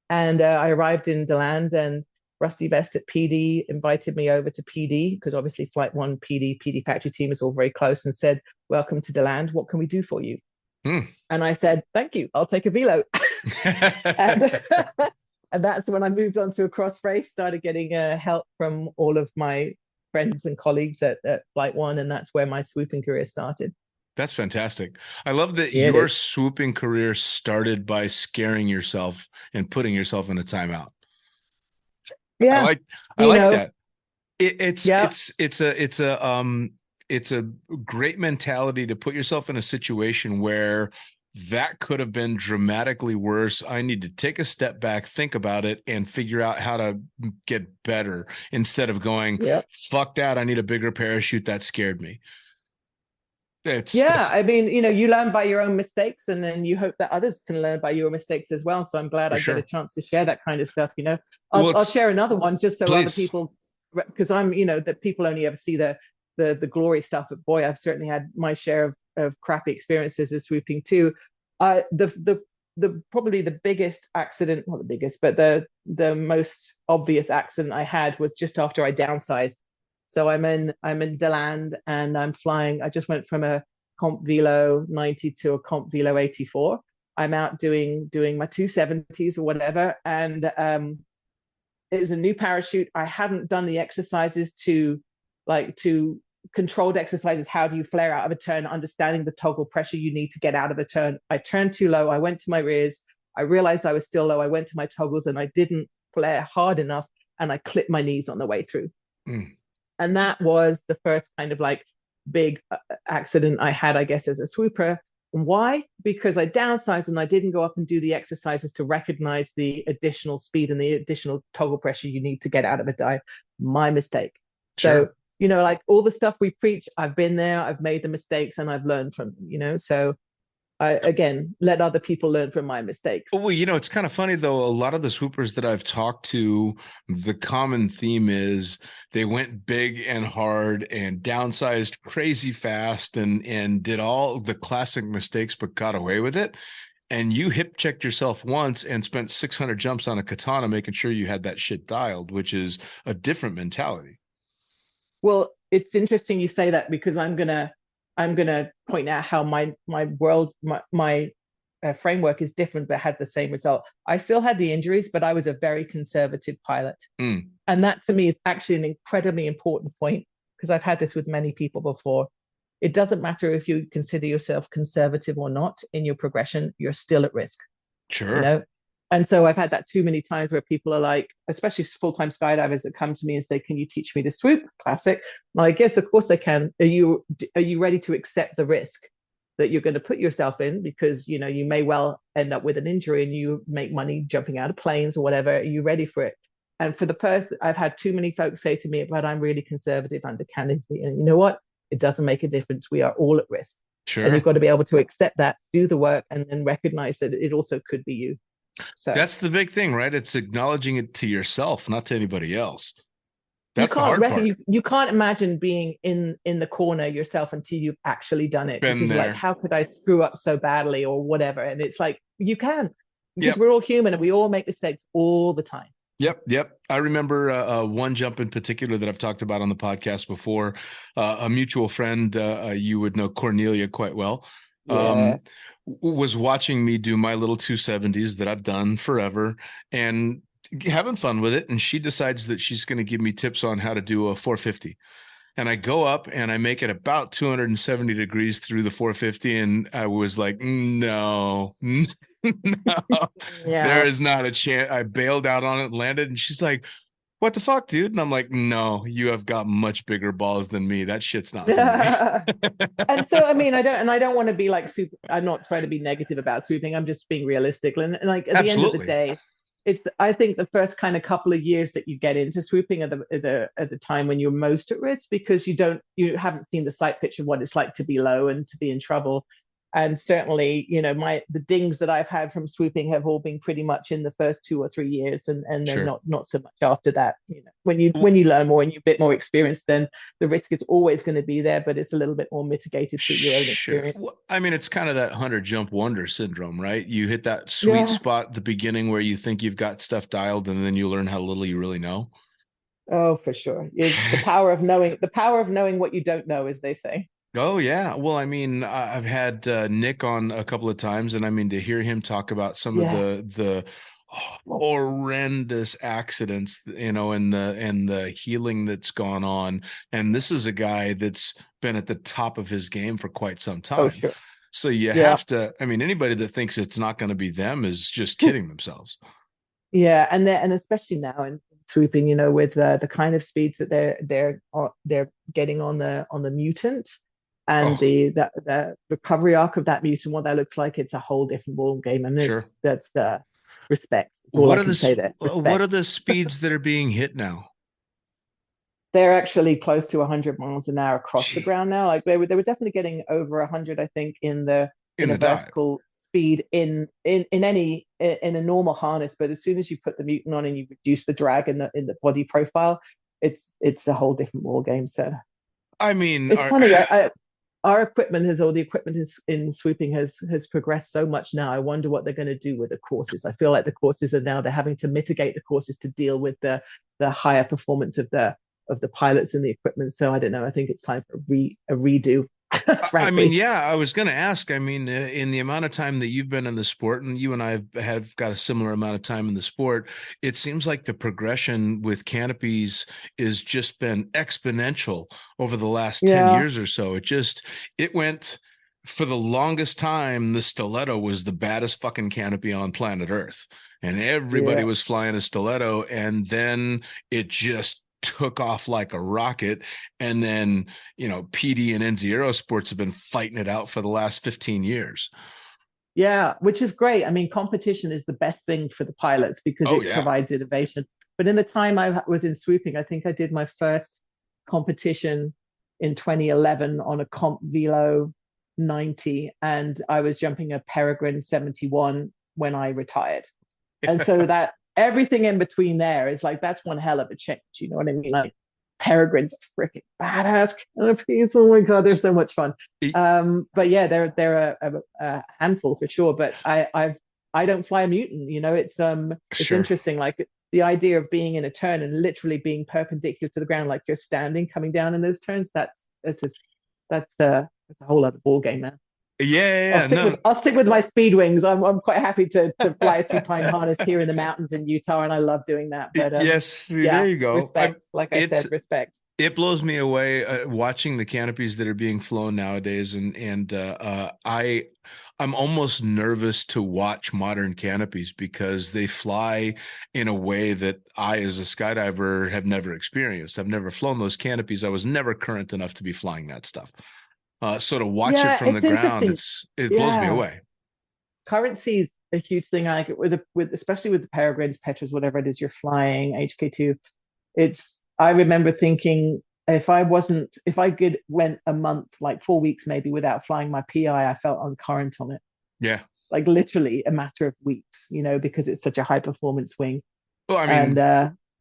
S5: And I arrived in DeLand, and Rusty Best at PD invited me over to PD, because obviously Flight One, PD factory team is all very close, and said, welcome to DeLand. What can we do for you? And I said, thank you. I'll take a velo. and that's when I moved on to a cross race, started getting help from all of my friends and colleagues at Flight One. And that's where my swooping career started.
S3: That's fantastic. I love that your swooping career started by scaring yourself and putting yourself in a timeout.
S5: Yeah,
S3: I like that. It's a great mentality to put yourself in a situation where that could have been dramatically worse. I need to take a step back, think about it, and figure out how to get better, instead of going, fuck that, I need a bigger parachute. That scared me.
S5: I mean, you know, you learn by your own mistakes, and then you hope that others can learn by your mistakes as well. So I'm glad I get a chance to share that kind of stuff. You know, I'll share another one just so other people, because I'm, you know, that people only ever see the glory stuff. But boy, I've certainly had my share of crappy experiences as swooping too. The probably the biggest accident, not the biggest, but the most obvious accident I had was just after I downsized. So I'm in DeLand, and I'm flying. I just went from a comp velo 90 to a comp velo 84. I'm out doing my 270s or whatever, and it was a new parachute. I hadn't done the exercises to controlled exercises. How do you flare out of a turn? Understanding the toggle pressure you need to get out of a turn. I turned too low. I went to my rears. I realized I was still low. I went to my toggles, and I didn't flare hard enough, and I clipped my knees on the way through. And that was the first kind of like big accident I had, I guess, as a swooper. And why? Because I downsized and I didn't go up and do the exercises to recognize the additional speed and the additional toggle pressure you need to get out of a dive. My mistake. So, you know, like all the stuff we preach, I've been there, I've made the mistakes, and I've learned from them, you know. So again, let other people learn from my mistakes.
S3: Well, it's kind of funny though. A lot of the swoopers that I've talked to, the common theme is they went big and hard and downsized crazy fast and did all the classic mistakes, but got away with it. And you hip checked yourself once and spent 600 jumps on a katana, making sure you had that shit dialed, which is a different mentality.
S5: Well, it's interesting you say that, because I'm gonna point out how my framework is different, but had the same result. I still had the injuries, but I was a very conservative pilot, and that to me is actually an incredibly important point, because I've had this with many people before. It doesn't matter if you consider yourself conservative or not in your progression, you're still at risk.
S3: Sure.
S5: And so I've had that too many times where people are like, especially full-time skydivers that come to me and say, can you teach me to swoop? Classic. Well, I guess, of course I can. Are you ready to accept the risk that you're going to put yourself in? Because, you may well end up with an injury and you make money jumping out of planes or whatever. Are you ready for it? And for the person, I've had too many folks say to me, but I'm really conservative under canopy. And you know what? It doesn't make a difference. We are all at risk.
S3: Sure.
S5: And you've got to be able to accept that, do the work, and then recognize that it also could be you. So
S3: that's the big thing, right? It's acknowledging it to yourself, not to anybody else. That's the hard part.
S5: You can't imagine being in the corner yourself until you've actually done it.
S3: Been
S5: because
S3: there.
S5: Like, how could I screw up so badly or whatever? And it's like, you can, because we're all human and we all make mistakes all the time.
S3: Yep. I remember one jump in particular that I've talked about on the podcast before. A mutual friend, you would know Cornelia quite well, was watching me do my little 270s that I've done forever and having fun with it. And she decides that she's going to give me tips on how to do a 450. And I go up and I make it about 270 degrees through the 450. And I was like, no, there is not a chance. I bailed out on it, landed, and she's like, what the fuck, dude? And I'm like, no, you have got much bigger balls than me. That shit's not for me.
S5: And so, I don't want to be like super, I'm not trying to be negative about swooping. I'm just being realistic. And like at the end of the day, I think the first kind of couple of years that you get into swooping are the time when you're most at risk, because you haven't seen the sight picture of what it's like to be low and to be in trouble. And certainly, the dings that I've had from swooping have all been pretty much in the first 2 or 3 years, and then
S3: Sure.
S5: not so much after that. When you learn more and you're a bit more experienced, then the risk is always going to be there, but it's a little bit more mitigated through your own experience.
S3: Well, it's kind of that 100 jump wonder syndrome, right? You hit that sweet spot at the beginning where you think you've got stuff dialed, and then you learn how little you really know.
S5: Oh, for sure. It's the power of knowing what you don't know, as they say.
S3: Oh, yeah. Well, I've had Nick on a couple of times, and to hear him talk about some of the horrendous accidents, and the healing that's gone on. And this is a guy that's been at the top of his game for quite some time.
S5: Oh, sure.
S3: So you have to, anybody that thinks it's not going to be them is just kidding themselves.
S5: Yeah. And especially now in swooping, with the kind of speeds that they're getting on the mutant. And the recovery arc of that mutant, what that looks like, it's a whole different ball game, and that's the respect. What are
S3: the speeds that are being hit now?
S5: They're actually close to 100 miles an hour across the ground now. Like they were definitely getting over 100, I think, in the vertical speed in a normal harness. But as soon as you put the mutant on and you reduce the drag in the body profile, it's a whole different ball game. So it's funny. Our equipment in swooping has progressed so much now. I wonder what they're going to do with the courses. I feel like the courses they're having to mitigate the courses to deal with the higher performance of the pilots and the equipment. So I don't know. I think it's time for a redo. Frankly.
S3: I was going to ask, in the amount of time that you've been in the sport, and you and I have got a similar amount of time in the sport, it seems like the progression with canopies is just been exponential over the last 10 years or so. It went, for the longest time, the stiletto was the baddest fucking canopy on planet Earth, and everybody was flying a stiletto, and then it just took off like a rocket. And then, PD and NZ Aerosports have been fighting it out for the last 15 years.
S5: Yeah, which is great. Competition is the best thing for the pilots because it provides innovation. But in the time I was in swooping, I think I did my first competition in 2011 on a comp velo 90, and I was jumping a Peregrine 71 when I retired. And so that everything in between there is like, that's one hell of a change. You know what I mean? Like Peregrine's freaking badass canopies. Oh my God, they're so much fun. But yeah, they're a handful for sure. But I don't fly a Mutant. You know, it's
S3: Sure.
S5: interesting. Like the idea of being in a turn and literally being perpendicular to the ground, like you're standing, coming down in those turns. That's a whole other ball game, man. I'll stick with my speed wings. I'm quite happy to fly a supine harness here in the mountains in Utah, and I love doing that. But
S3: yes,
S5: yeah,
S3: there you go.
S5: Respect, like I said, respect.
S3: It blows me away watching the canopies that are being flown nowadays, and I'm almost nervous to watch modern canopies because they fly in a way that I, as a skydiver, have never experienced. I've never flown those canopies. I was never current enough to be flying that stuff. So to watch it from the ground, it blows me away.
S5: Currency is a huge thing. I like it with especially with the Peregrines, Petras, whatever it is you're flying, HK2. I remember thinking if I went a month, like 4 weeks maybe, without flying my PI, I felt uncurrent on it.
S3: Yeah.
S5: Like literally a matter of weeks, you know, because it's such a high performance wing.
S3: Well, I mean,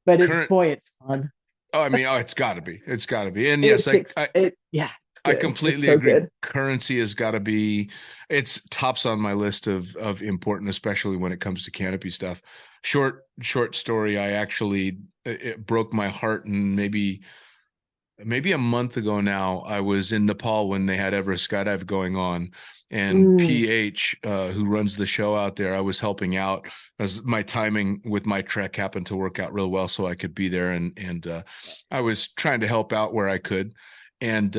S5: it's fun.
S3: It's got to be. It's got to be. And yes, I completely agree. Good. Currency has got to be. It's tops on my list of important, especially when it comes to canopy stuff. Short story. It broke my heart, and maybe a month ago now, I was in Nepal when they had Everest Skydive going on, and PH, who runs the show out there, I was helping out as my timing with my trek happened to work out real well, so I could be there, and I was trying to help out where I could. And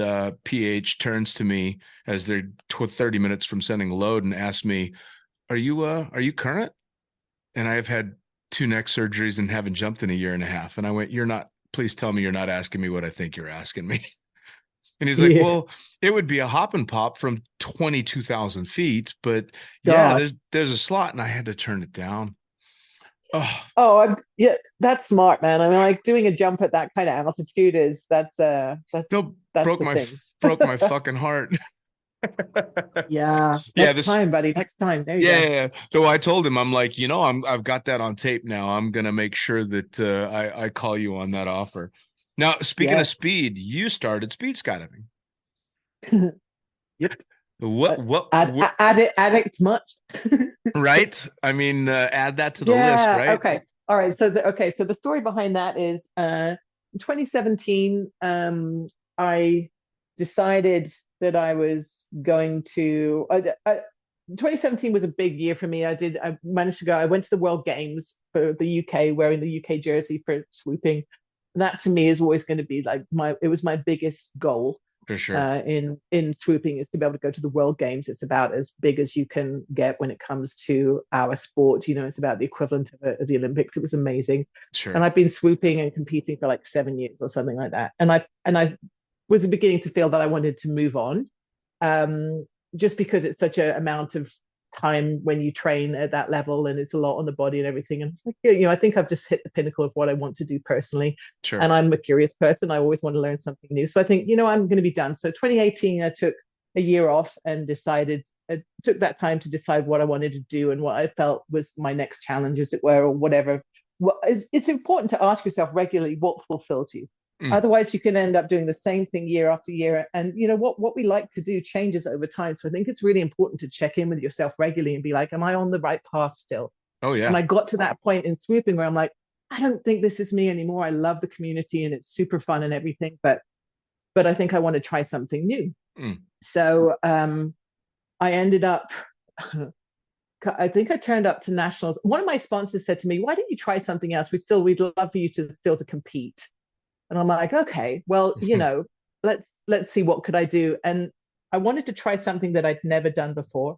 S3: PH turns to me as they're 30 minutes from sending a load and asks me, are you current? And I have had 2 neck surgeries and haven't jumped in a year and a half. And I went, please tell me you're not asking me what I think you're asking me. And he's like, well, it would be a hop and pop from 22,000 feet, but there's a slot. And I had to turn it down.
S5: That's smart, man. I mean, like doing a jump at that kind of altitude that's
S3: broke my fucking heart.
S5: Next time, buddy. Next time. There you go.
S3: Yeah. Though I told him, I'm like, I've got that on tape now. I'm gonna make sure that I call you on that offer. Now, speaking of speed, you started speed skydiving.
S5: Yep.
S3: What
S5: addict much?
S3: Right. I mean, add that to the list, right?
S5: Okay. All right. So the story behind that is in 2017, I decided that I was going to 2017 was a big year for me. I managed to go. I went to the World Games for the UK, wearing the UK jersey for swooping. That to me is always going to be like it was my biggest goal.
S3: For sure.
S5: In swooping is to be able to go to the World Games. It's about as big as you can get when it comes to our sport. It's about the equivalent of the Olympics. It was amazing.
S3: Sure.
S5: And I've been swooping and competing for like 7 years or something like that. And I was beginning to feel that I wanted to move on, just because it's such an amount of time when you train at that level, and it's a lot on the body and everything. And it's like, I think I've just hit the pinnacle of what I want to do personally.
S3: Sure.
S5: And I'm a curious person. I always want to learn something new. So I think, I'm going to be done. So 2018, I took a year off and took that time to decide what I wanted to do and what I felt was my next challenge, as it were, or whatever. It's important to ask yourself regularly what fulfills you. Otherwise, you can end up doing the same thing year after year. And what we like to do changes over time. So I think it's really important to check in with yourself regularly and be like, am I on the right path still?
S3: Oh, yeah.
S5: And I got to that point in swooping where I'm like, I don't think this is me anymore. I love the community and it's super fun and everything, but I think I want to try something new. So I ended up, I think I turned up to nationals. One of my sponsors said to me, why don't you try something else? We'd love for you to compete. And I'm like, okay, well, let's see, what could I do? And I wanted to try something that I'd never done before.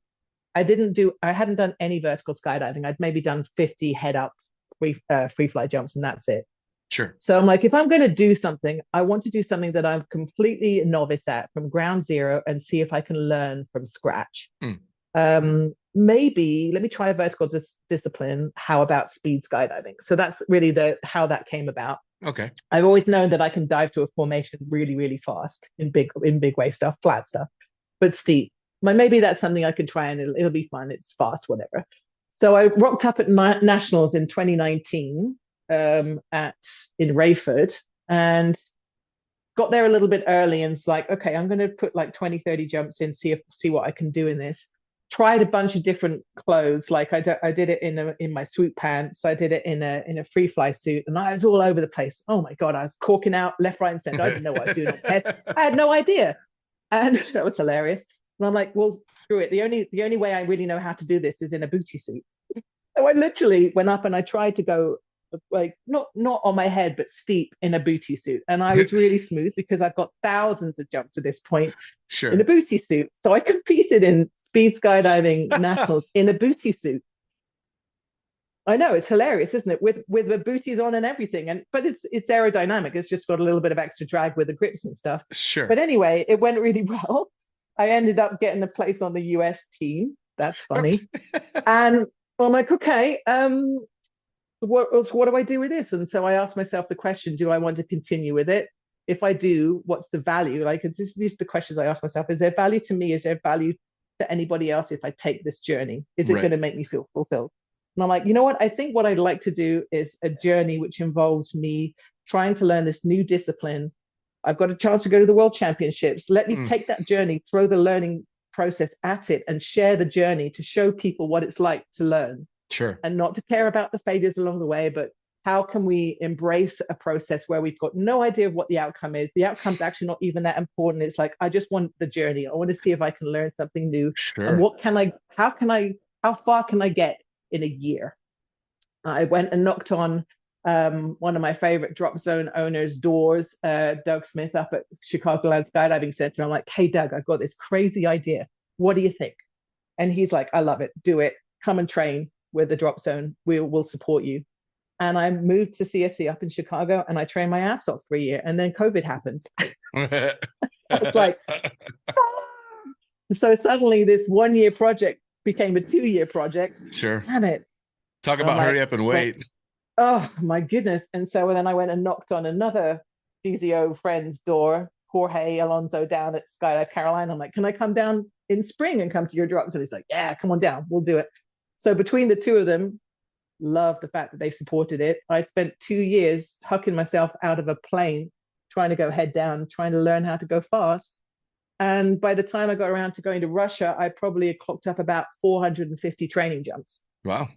S5: I hadn't done any vertical skydiving. I'd maybe done 50 head up free fly jumps, and that's it.
S3: Sure.
S5: So I'm like, if I'm going to do something, I want to do something that I'm completely novice at from ground zero and see if I can learn from scratch. Maybe let me try a vertical discipline. How about speed skydiving? So that's really how that came about.
S3: Okay.
S5: I've always known that I can dive to a formation really, really fast in big wave stuff, flat stuff, but steep. maybe that's something I could try and it'll be fun. It's fast, whatever. So I rocked up at nationals in 2019 in Rayford and got there a little bit early and it's like, okay, I'm going to put like 20, 30 jumps in, see what I can do in this. Tried a bunch of different clothes. Like I did it in my swoop pants. I did it in a free fly suit, and I was all over the place. Oh my God, I was corking out left, right, and center. I didn't know what I was doing on my head. I had no idea, and that was hilarious. And I'm like, well, screw it. The only way I really know how to do this is in a booty suit. So I literally went up and I tried to go like not on my head but steep in a booty suit, and I was really smooth because I've got thousands of jumps at this point in a booty suit. So I competed in speed skydiving nationals in a booty suit. I know, it's hilarious, isn't it? With the booties on and everything, but it's aerodynamic. It's just got a little bit of extra drag with the grips and stuff. But anyway, it went really well. I ended up getting a place on the US team. That's funny. And I'm like, okay, what do I do with this? And so I asked myself the question, do I want to continue with it? If I do, what's the value? Like, these are the questions I ask myself. Is there value to me? Is there value to anybody else if I take this journey? Is it going to make me feel fulfilled? And I'm like, you know what? I think what I'd like to do is a journey which involves me trying to learn this new discipline. I've got a chance to go to the World Championships. Let me take that journey, throw the learning process at it, and share the journey to show people what it's like to learn. And not to care about the failures along the way, but how can we embrace a process where we've got no idea of what the outcome is? The outcome's actually not even that important. It's like, I just want the journey. I want to see if I can learn something new. And how far can I get in a year? I went and knocked on one of my favorite drop zone owners' doors, Doug Smith up at Chicagoland Skydiving Center. I'm like, hey, Doug, I've got this crazy idea. What do you think? And he's like, I love it. Do it. Come and train with the drop zone. We'll support you. And I moved to CSC up in Chicago and I trained my ass off for a year. And then COVID happened. It's like, so suddenly this 1 year project became a 2 year project. Damn it.
S3: Talk about hurry up and wait.
S5: Oh my goodness. And so then I went and knocked on another DZO friend's door, Jorge Alonso down at Skydive Carolina. I'm like, can I come down in spring and come to your drop zone? He's like, yeah, come on down. We'll do it. So between the two of them, love the fact that they supported it. I spent 2 years hucking myself out of a plane, trying to go head down, trying to learn how to go fast. And by the time I got around to going to Russia, I probably had clocked up about 450 training jumps.
S3: Wow.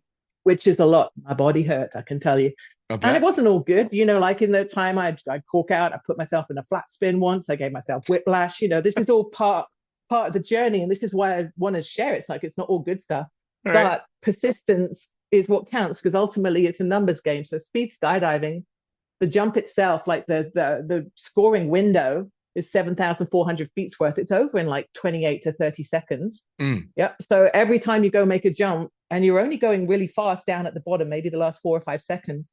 S5: Which is a lot. My body hurt, I can tell you. And it wasn't all good. You know, like in the time I'd cork out, I put myself in a flat spin once, I gave myself whiplash. You know, this is all part of the journey. And this is why I want to share it. It's like, it's not all good stuff. Right. But persistence is what counts, because ultimately it's a numbers game. So speed skydiving, the jump itself, like the scoring window is 7,400 feet's worth. It's over in like 28 to 30 seconds. Yep. So every time you go make a jump and you're only going really fast down at the bottom, maybe the last 4 or 5 seconds,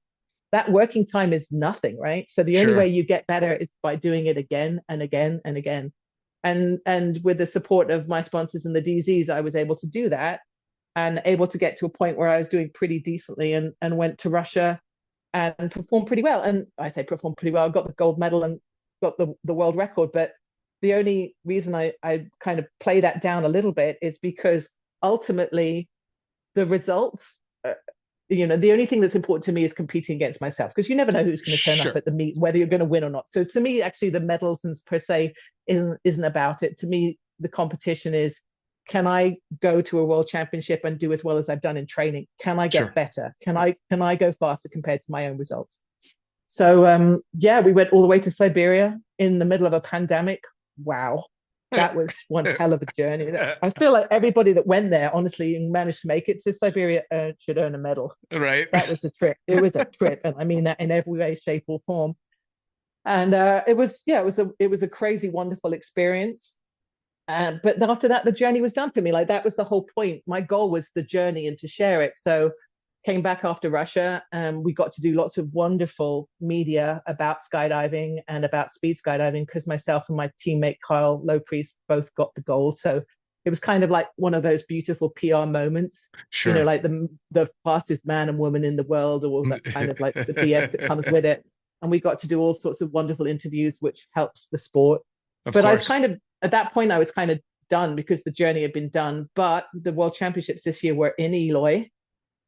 S5: that working time is nothing, right? So the only way you get better is by doing it again and again and again. And with the support of my sponsors and the DZs, I was able to do that and able to get to a point where I was doing pretty decently and went to Russia and performed pretty well. And I say performed pretty well. I got the gold medal and got the world record. But the only reason I kind of play that down a little bit is because ultimately the results, you know, the only thing that's important to me is competing against myself, because you never know who's going to turn up at the meet, whether you're going to win or not. So to me, actually, the medals per se isn't about it. To me, the competition is, can I go to a world championship and do as well as I've done in training? Can I get better? Can I go faster compared to my own results? So we went all the way to Siberia in the middle of a pandemic. Wow. That was one hell of a journey. I feel like everybody that went there, honestly, and managed to make it to Siberia should earn a medal. Right. That was a trip. It was a trip. And I mean that in every way, shape or form. And it was a crazy, wonderful experience. But after that, the journey was done for me. Like, that was the whole point. My goal was the journey and to share it. So came back after Russia, and we got to do lots of wonderful media about skydiving and about speed skydiving, because myself and my teammate Kyle Lopriest both got the gold. So it was kind of like one of those beautiful PR moments, you know, like the fastest man and woman in the world, or all that kind of like the BS that comes with it. And we got to do all sorts of wonderful interviews, which helps the sport. But I was kind of, at that point, I was kind of done because the journey had been done. But the World Championships this year were in Eloy.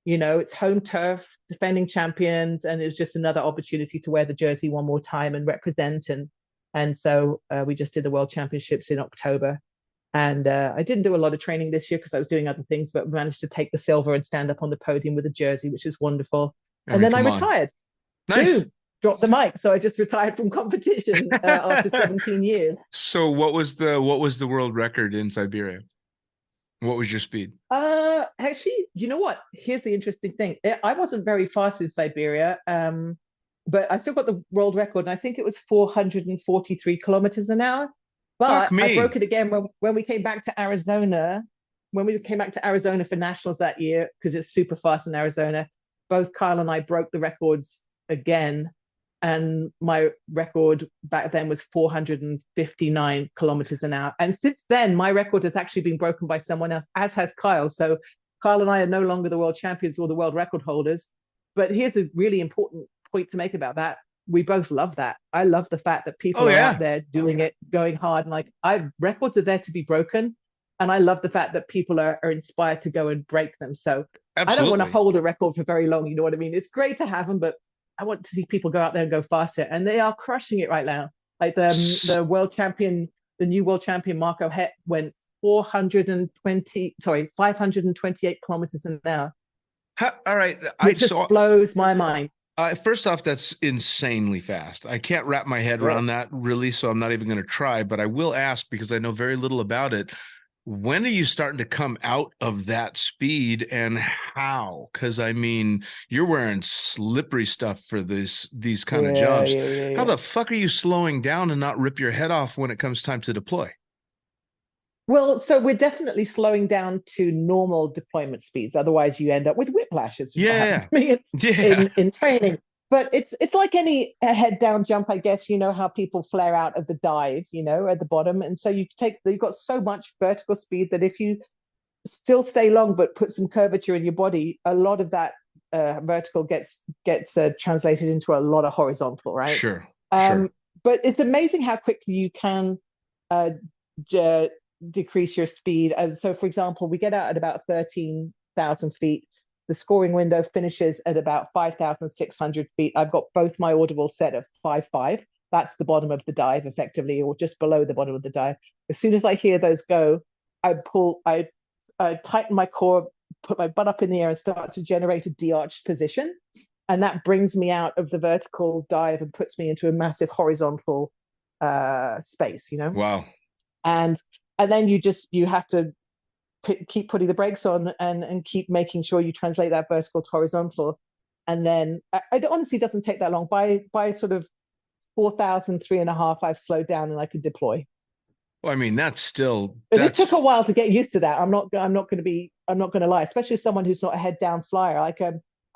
S5: It's home turf, defending champions, and it was just another opportunity to wear the jersey one more time and represent. And so we just did the World Championships in October. And I didn't do a lot of training this year because I was doing other things, but managed to take the silver and stand up on the podium with a jersey, which is wonderful. And then I retired.
S3: Nice.
S5: Dropped the mic. So I just retired from competition after 17 years.
S3: So what was the world record in Siberia? What was your speed?
S5: Actually, you know what? Here's the interesting thing. I wasn't very fast in Siberia, but I still got the world record, and I think it was 443 kilometers an hour. But I broke it again when we came back to Arizona. When we came back to Arizona for nationals that year, because it's super fast in Arizona, both Kyle and I broke the records again. And my record back then was 459 kilometers an hour. And since then, my record has actually been broken by someone else, as has Kyle. So Kyle and I are no longer the world champions or the world record holders. But here's a really important point to make about that. We both love that. I love the fact that people are out there doing it, going hard. And records are there to be broken. And I love the fact that people are inspired to go and break them. So absolutely. I don't want to hold a record for very long. You know what I mean? It's great to have them, but I want to see people go out there and go faster. And they are crushing it right now. Like the world champion, the new world champion, Marco Het, went 528 kilometers an hour.
S3: All right.
S5: It just blows my mind.
S3: First off, that's insanely fast. I can't wrap my head around that really, so I'm not even going to try, but I will ask because I know very little about it. When are you starting to come out of that speed and how? Because, I mean, you're wearing slippery stuff for these kind of jumps. How the fuck are you slowing down and not rip your head off when it comes time to deploy?
S5: Well, so we're definitely slowing down to normal deployment speeds. Otherwise, you end up with whiplashes. In training. But it's like any head down jump, I guess. You know how people flare out of the dive, at the bottom. And so you've got so much vertical speed that if you still stay long but put some curvature in your body, a lot of that vertical gets translated into a lot of horizontal, right?
S3: Sure.
S5: But it's amazing how quickly you can decrease your speed. So, for example, we get out at about 13,000 feet. The scoring window finishes at about 5,600 feet. I've got both my audible set at 5.5. That's the bottom of the dive, effectively, or just below the bottom of the dive. As soon as I hear those go, I tighten my core, put my butt up in the air, and start to generate a de-arched position. And that brings me out of the vertical dive and puts me into a massive horizontal space,
S3: Wow.
S5: And then you have to keep putting the brakes on and keep making sure you translate that vertical to horizontal. And then it honestly doesn't take that long. By sort of 4,000, 3.5, I've slowed down and I could deploy.
S3: Well, I mean, that's
S5: it took a while to get used to that. I'm not going to lie, especially as someone who's not a head down flyer.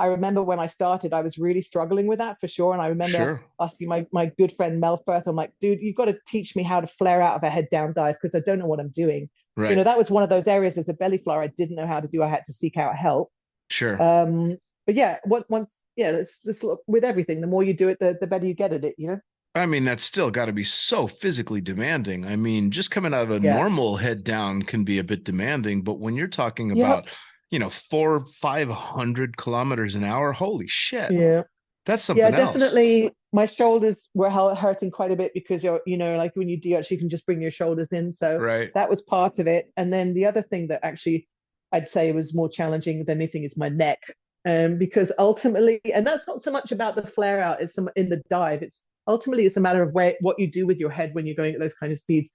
S5: I remember when I started, I was really struggling with that for sure. And I remember asking my good friend Mel Firth, I'm like, dude, you've got to teach me how to flare out of a head down dive because I don't know what I'm doing.
S3: Right.
S5: That was one of those areas as a belly flyer I didn't know how to do. I had to seek out help.
S3: Sure.
S5: But yeah, it's just with everything. The more you do it, the better you get at it,
S3: I mean, that's still got to be so physically demanding. I mean, just coming out of a normal head down can be a bit demanding, but when you're talking about 400-500 kilometers an hour, holy shit.
S5: Yeah.
S3: That's something else.
S5: Yeah, definitely. My shoulders were hurting quite a bit because like when you de-arch, you can just bring your shoulders in. So that was part of it. And then the other thing that actually I'd say was more challenging than anything is my neck. Because ultimately, and that's not so much about the flare out, it's in the dive. It's a matter of what you do with your head when you're going at those kind of speeds.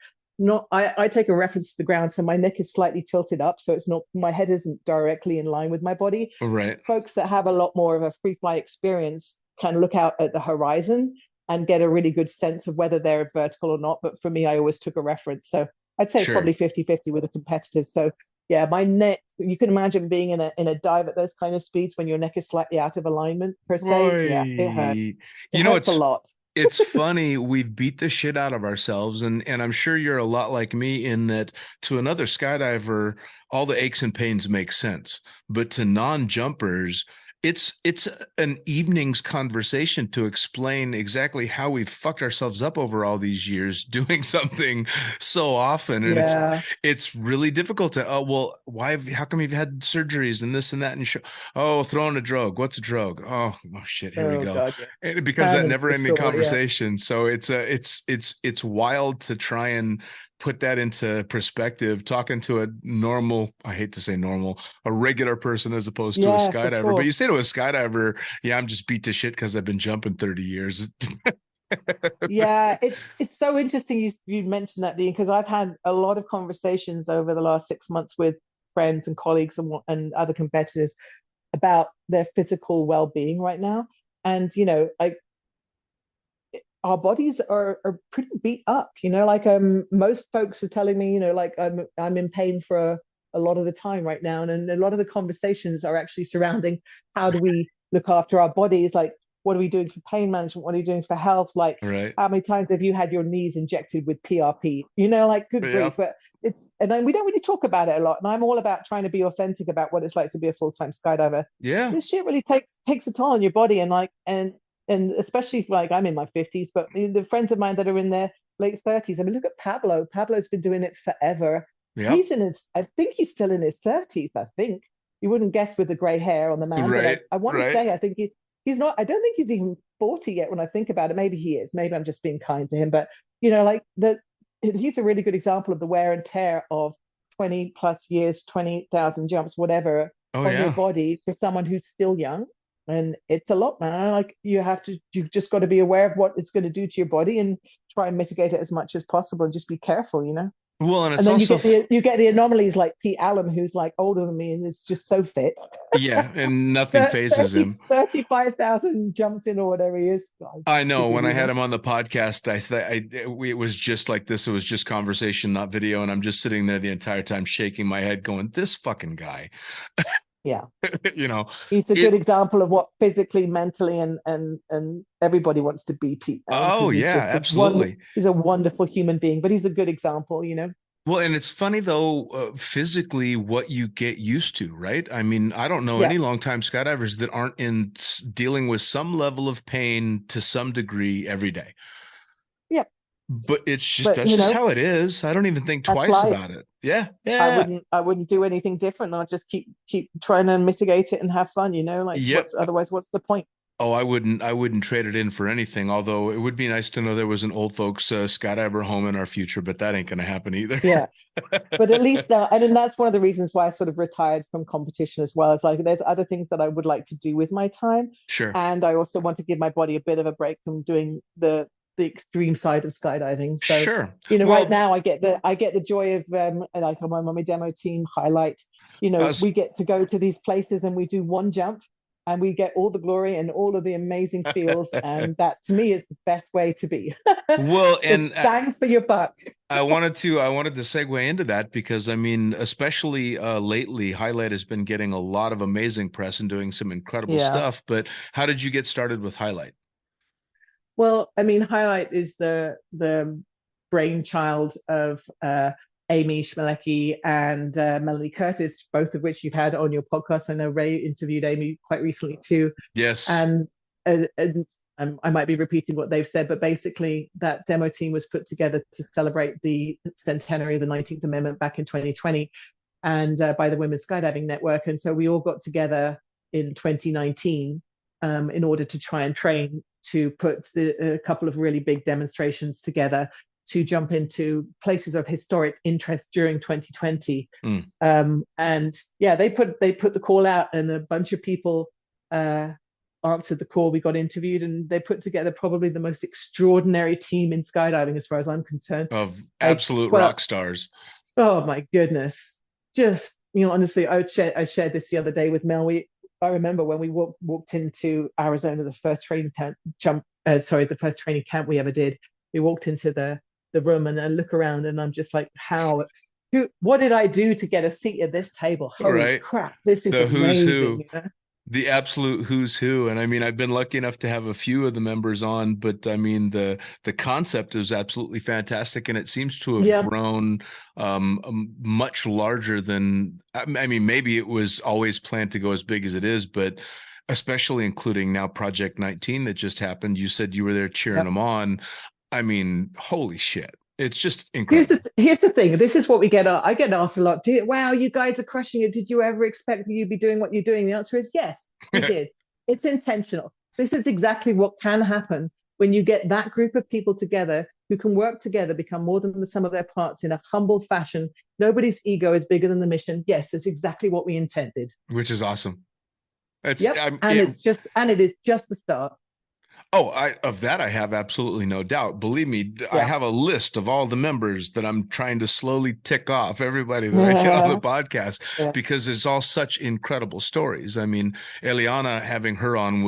S5: I take a reference to the ground, so my neck is slightly tilted up, so it's not, my head isn't directly in line with my body.
S3: Right.
S5: Folks that have a lot more of a free fly experience can look out at the horizon and get a really good sense of whether they're vertical or not. But for me, I always took a reference. So I'd say probably 50-50 with the competitors. So yeah, my neck, you can imagine being in a dive at those kind of speeds when your neck is slightly out of alignment per se.
S3: Right.
S5: Yeah, it hurts. It hurts a lot.
S3: It's funny, we've beat the shit out of ourselves, and I'm sure you're a lot like me in that to another skydiver, all the aches and pains make sense. But to non-jumpers, It's an evening's conversation to explain exactly how we've fucked ourselves up over all these years doing something so often, and
S5: Yeah.
S3: it's really difficult to how come you've had surgeries and this and that, and throwing a drug, what's a drug, oh shit, here we
S5: Oh
S3: go.
S5: God, yeah.
S3: And it becomes that
S5: Tannins for
S3: never-ending
S5: sure, yeah.
S3: conversation. So it's wild to try and put that into perspective, talking to a normal, I hate to say normal, a regular person as opposed to a
S5: Yeah, for
S3: skydiver.
S5: sure.
S3: But you say to a skydiver, yeah, I'm just beat to shit because I've been jumping 30 years.
S5: Yeah, it's so interesting you mentioned that, Dean, because I've had a lot of conversations over the last 6 months with friends and colleagues and other competitors about their physical well-being right now. And our bodies are pretty beat up, like most folks are telling me, like I'm in pain for a lot of the time right now, and a lot of the conversations are actually surrounding how do we look after our bodies, like what are we doing for pain management, what are you doing for health, like
S3: Right.
S5: how many times have you had your knees injected with PRP, like good grief. But then we don't really talk about it a lot, and I'm all about trying to be authentic about what it's like to be a full-time skydiver.
S3: Yeah.
S5: This shit really takes a toll on your body, and especially like I'm in my 50s, but the friends of mine that are in their late 30s, I mean, look at Pablo. Pablo's been doing it forever.
S3: Yep.
S5: I think he's still in his 30s, I think. You wouldn't guess with the gray hair on the man,
S3: Right,
S5: but I want to
S3: right.
S5: say, I think he's not, I don't think he's even 40 yet when I think about it. Maybe he is. Maybe I'm just being kind to him. But, he's a really good example of the wear and tear of 20 plus years, 20,000 jumps, whatever, on your body for someone who's still young. And it's a lot, man. Like you've just got to be aware of what it's going to do to your body and try and mitigate it as much as possible and just be careful,
S3: Well, and it's
S5: then
S3: also
S5: you get the anomalies like Pete Allen, who's like older than me and is just so fit.
S3: yeah, and nothing phases him.
S5: 35,000 jumps in or whatever he is. God,
S3: I know. When I had him on the podcast, it was just like this. It was just conversation, not video, and I'm just sitting there the entire time, shaking my head, going, "This fucking guy."
S5: Yeah,
S3: he's
S5: a good example of what physically, mentally, and everybody wants to be Pete Allen.
S3: Oh yeah, absolutely.
S5: He's a wonderful human being, but he's a good example,
S3: Well, and it's funny though, physically what you get used to, right? I mean, I don't know any longtime skydivers that aren't dealing with some level of pain to some degree every day.
S5: Yeah.
S3: But that's just how it is. I don't even think twice about it. Yeah.
S5: I wouldn't do anything different. I'll just keep trying to mitigate it and have fun, otherwise what's the point?
S3: Oh, I wouldn't trade it in for anything. Although it would be nice to know there was an old folks skydiver home in our future, but that ain't going to happen either.
S5: Yeah, but at least and then that's one of the reasons why I sort of retired from competition as well. It's like there's other things that I would like to do with my time.
S3: Sure.
S5: And I also want to give my body a bit of a break from doing the extreme side of skydiving. So
S3: sure.
S5: Right now I get the joy of like I'm on my demo team, Highlight. We get to go to these places and we do one jump. And we get all the glory and all of the amazing feels, and that to me is the best way to be.
S3: Well, and
S5: bang for your buck.
S3: I wanted to segue into that because I mean, especially lately, Highlight has been getting a lot of amazing press and doing some incredible stuff. But how did you get started with Highlight?
S5: Well, I mean, Highlight is the brainchild of Amy Schmelecki and Melanie Curtis, both of which you've had on your podcast. I know Ray interviewed Amy quite recently too.
S3: Yes.
S5: And I might be repeating what they've said, but basically that demo team was put together to celebrate the centenary of the 19th Amendment back in 2020 and by the Women's Skydiving Network. And so we all got together in 2019 in order to try and train to put a couple of really big demonstrations together to jump into places of historic interest during 2020. And yeah, they put the call out and a bunch of people answered the call. We got interviewed and they put together probably the most extraordinary team in skydiving as far as I'm concerned.
S3: Of absolute rock stars.
S5: Oh my goodness. Just, honestly, I shared this the other day with Mel. I remember when we walked into Arizona, the first training the first training camp we ever did. We walked into the room and I look around and I'm just like, what did I do to get a seat at this table? Holy crap, this is the amazing. Who's who.
S3: The absolute who's who. And I mean, I've been lucky enough to have a few of the members on, but I mean, the concept is absolutely fantastic. And it seems to have grown much larger than, I mean, maybe it was always planned to go as big as it is, but especially including now Project 19 that just happened. You said you were there cheering
S5: Yep.
S3: them on. I mean, holy shit. It's just
S5: Here's
S3: incredible.
S5: here's the thing. This is what we get. I get asked a lot. Wow, you guys are crushing it. Did you ever expect that you'd be doing what you're doing? The answer is yes, we did. It's intentional. This is exactly what can happen when you get that group of people together who can work together, become more than the sum of their parts in a humble fashion. Nobody's ego is bigger than the mission. Yes, that's exactly what we intended.
S3: Which is awesome.
S5: Yep. And it is just the start.
S3: Oh, of that I have absolutely no doubt. Believe me, I have a list of all the members that I'm trying to slowly tick off, everybody that I get on the podcast, because it's all such incredible stories. I mean, Eliana, having her on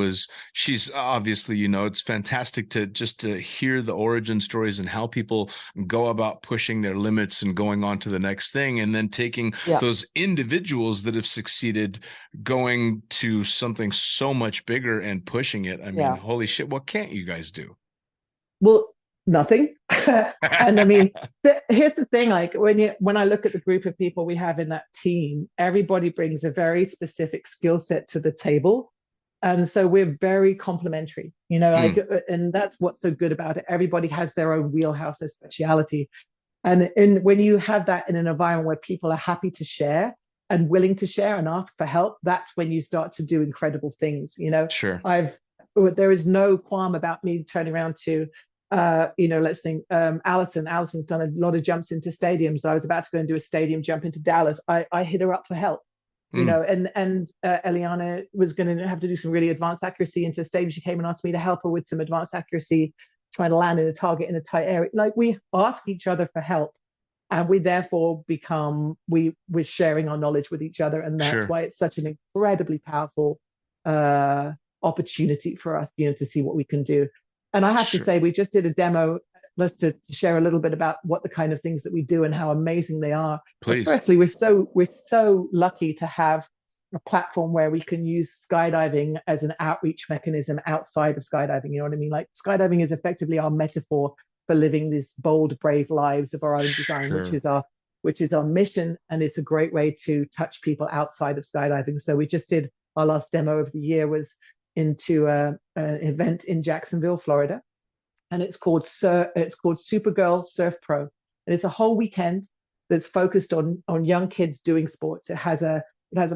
S3: she's obviously, it's fantastic to hear the origin stories and how people go about pushing their limits and going on to the next thing, and then taking those individuals that have succeeded, going to something so much bigger and pushing it. I mean, holy shit. What can't you guys do?
S5: Well, nothing. And I mean, here's the thing, like when I look at the group of people we have in that team, everybody brings a very specific skill set to the table. And so we're very complementary, and that's what's so good about it. Everybody has their own wheelhouse, their speciality. And when you have that in an environment where people are happy to share and willing to share and ask for help, that's when you start to do incredible things.
S3: Sure.
S5: There is no qualm about me turning around to, let's think, Alison. Alison's done a lot of jumps into stadiums. I was about to go and do a stadium jump into Dallas. I hit her up for help, and Eliana was going to have to do some really advanced accuracy into stadium. She came and asked me to help her with some advanced accuracy, trying to land in a target in a tight area. Like, we ask each other for help, and we therefore we're sharing our knowledge with each other. And that's why it's such an incredibly powerful opportunity for us, to see what we can do. And I have to say, we just did a demo just to share a little bit about what the kind of things that we do and how amazing they are.
S3: Please.
S5: But firstly, we're so lucky to have a platform where we can use skydiving as an outreach mechanism outside of skydiving. You know what I mean? Like, skydiving is effectively our metaphor for living these bold, brave lives of our own design, which is our mission. And it's a great way to touch people outside of skydiving. So we just did, our last demo of the year was into an event in Jacksonville, Florida, and it's called Supergirl Surf Pro, and it's a whole weekend that's focused on young kids doing sports. It has a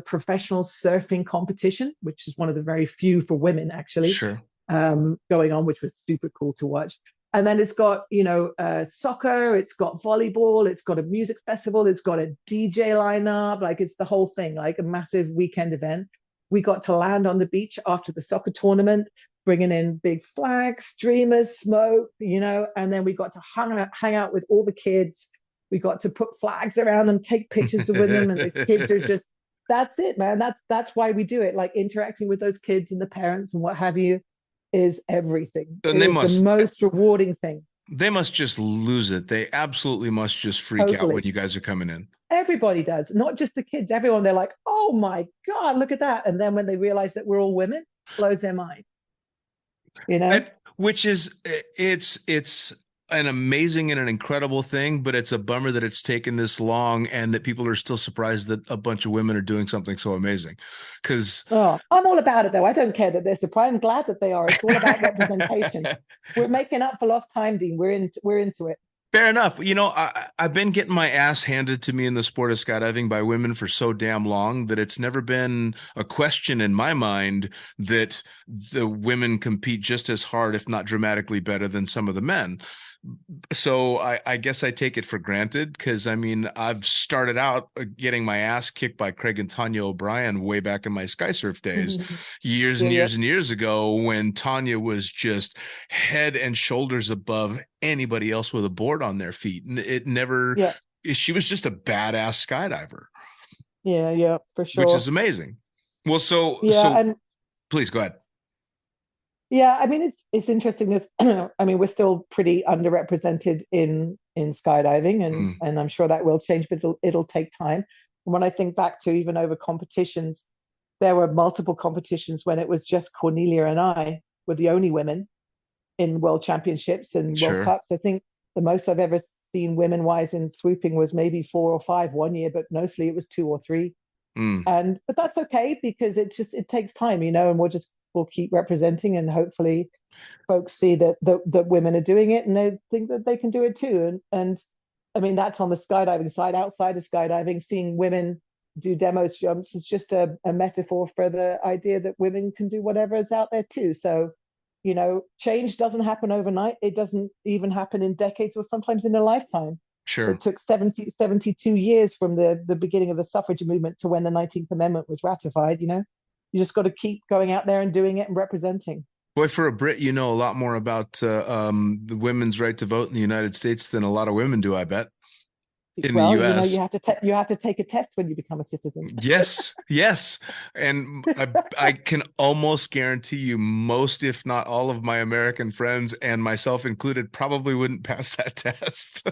S5: professional surfing competition, which is one of the very few for women actually, going on, which was super cool to watch. And then it's got soccer, it's got volleyball, it's got a music festival, it's got a DJ lineup, like it's the whole thing, like a massive weekend event. We got to land on the beach after the soccer tournament, bringing in big flags, streamers, smoke, and then we got to hang out with all the kids. We got to put flags around and take pictures with them. And the kids are just, that's it, man. That's why we do it. Like, interacting with those kids and the parents and what have you is everything.
S3: And
S5: the most rewarding thing.
S3: They must just lose it. They absolutely must just freak out when you guys are coming in.
S5: Everybody does, not just the kids, everyone. They're like, oh my God, look at that. And then when they realize that we're all women, blows their mind.
S3: Which is, it's an amazing and an incredible thing, but it's a bummer that it's taken this long and that people are still surprised that a bunch of women are doing something so amazing.
S5: I'm all about it, though. I don't care that they're surprised. I'm glad that they are. It's all about representation. We're making up for lost time, Dean. We're into it.
S3: Fair enough. I've been getting my ass handed to me in the sport of skydiving by women for so damn long that it's never been a question in my mind that the women compete just as hard, if not dramatically better, than some of the men. So I guess I take it for granted, because I've started out getting my ass kicked by Craig and Tanya O'Brien way back in my skysurf days, years and years ago, when Tanya was just head and shoulders above anybody else with a board on their feet. And she was just a badass skydiver.
S5: Yeah, for sure.
S3: Which is amazing. Well, so please go ahead.
S5: Yeah, it's interesting. We're still pretty underrepresented in skydiving, and I'm sure that will change, but it'll take time. And when I think back to even over competitions, there were multiple competitions when it was just Cornelia and I were the only women in world championships and World Cups. I think the most I've ever seen women-wise in swooping was maybe 4 or 5 one year, but mostly it was 2 or 3. But that's okay because it takes time, and we'll keep representing, and hopefully folks see that women are doing it and they think that they can do it too. And I mean, that's on the skydiving side. Outside of skydiving, seeing women do demos jumps is just a metaphor for the idea that women can do whatever is out there too. So, change doesn't happen overnight. It doesn't even happen in decades or sometimes in a lifetime.
S3: Sure.
S5: It took 72 years from the beginning of the suffrage movement to when the 19th Amendment was ratified. You just got to keep going out there and doing it and representing.
S3: Boy, for a Brit, you know a lot more about the women's right to vote in the United States than a lot of women do, I bet. In the US.
S5: You have to take a test when you become a citizen.
S3: Yes. And I can almost guarantee you most, if not all of my American friends and myself included, probably wouldn't pass that test.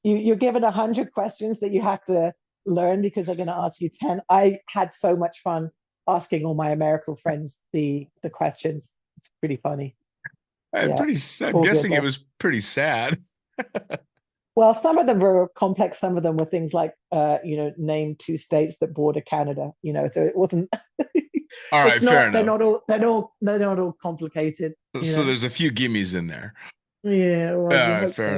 S5: You're given 100 questions that you have to learn because they're going to ask you 10. I had so much fun asking all my American friends the questions. It's pretty funny.
S3: I'm guessing it was pretty sad.
S5: Well, some of them were complex. Some of them were things like, name 2 states that border Canada. So it wasn't.
S3: All right, fair enough.
S5: They're not all complicated.
S3: So there's a few gimmies in there.
S5: Yeah. Well,
S3: fair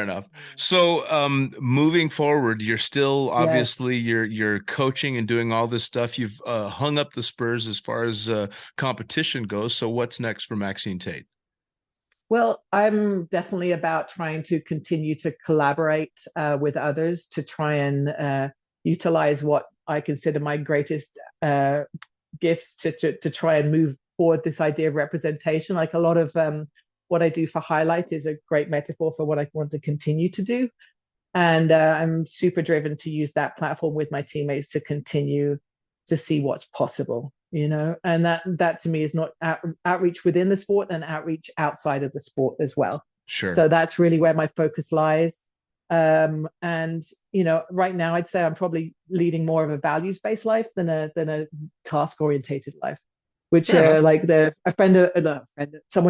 S3: enough. So, moving forward, you're still obviously you're coaching and doing all this stuff. You've hung up the spurs as far as competition goes. So, what's next for Maxine Tate?
S5: Well, I'm definitely about trying to continue to collaborate with others to try and utilize what I consider my greatest gifts to try and move forward this idea of representation. Like a lot of what I do for Highlight is a great metaphor for what I want to continue to do. And I'm super driven to use that platform with my teammates to continue to see what's possible. And that to me is not outreach within the sport and outreach outside of the sport as well.
S3: Sure.
S5: So that's really where my focus lies. And right now I'd say I'm probably leading more of a values-based life than a task-orientated life, which someone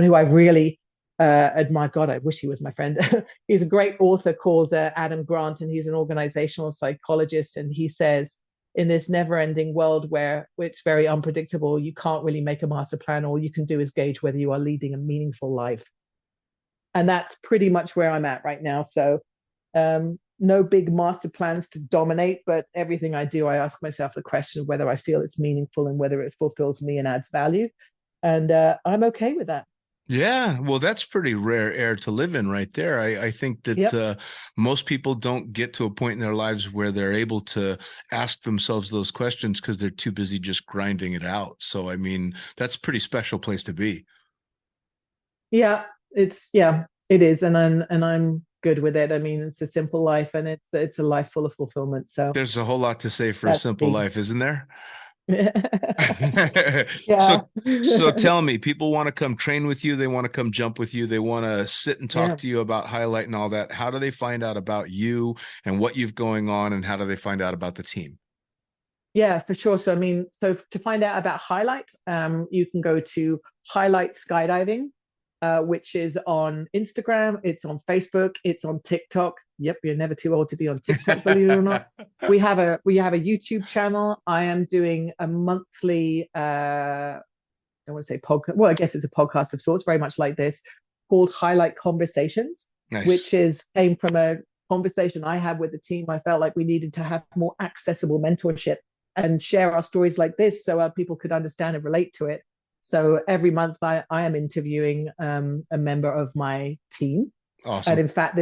S5: who I really admire. God, I wish he was my friend. He's a great author called Adam Grant, and he's an organizational psychologist, and he says, in this never-ending world where it's very unpredictable, you can't really make a master plan. All you can do is gauge whether you are leading a meaningful life. And that's pretty much where I'm at right now. So no big master plans to dominate, but everything I do, I ask myself the question of whether I feel it's meaningful and whether it fulfills me and adds value. And I'm okay with that.
S3: Yeah, well, that's pretty rare air to live in right there. I think that most people don't get to a point in their lives where they're able to ask themselves those questions because they're too busy just grinding it out. So, I mean, that's a pretty special place to be.
S5: Yeah, it is. And I'm good with it. I mean, it's a simple life and it's a life full of fulfillment. So
S3: there's a whole lot to say for a simple life, isn't there? So tell me, people want to come train with you, they want to come jump with you, they want to sit and talk to you about Highlight and all that. How do they find out about you and what you've going on, and how do they find out about the team?
S5: Yeah, for sure. So to find out about Highlight, you can go to Highlight Skydiving, which is on Instagram, it's on Facebook, it's on TikTok. Yep, you're never too old to be on TikTok, believe it or not. We have a YouTube channel. I am doing a monthly, I don't want to say podcast. Well, I guess it's a podcast of sorts, very much like this, called Highlight Conversations, which came from a conversation I had with the team. I felt like we needed to have more accessible mentorship and share our stories like this so people could understand and relate to it. So every month I am interviewing a member of my team.
S3: Awesome.
S5: And in fact,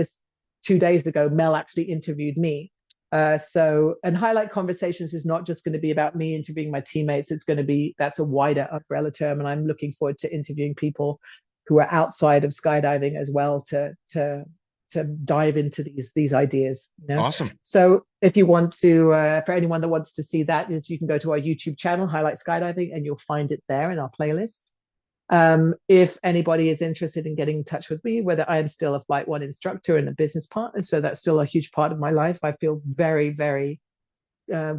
S5: 2 days ago, Mel actually interviewed me. And Highlight Conversations is not just going to be about me interviewing my teammates. That's a wider umbrella term. And I'm looking forward to interviewing people who are outside of skydiving as well to dive into these ideas.
S3: Awesome.
S5: So if you want to, for anyone that wants to see that, you can go to our YouTube channel, Highlight Skydiving, and you'll find it there in our playlist. If anybody is interested in getting in touch with me, whether I am still a Flight One instructor and a business partner, so that's still a huge part of my life. I feel very, very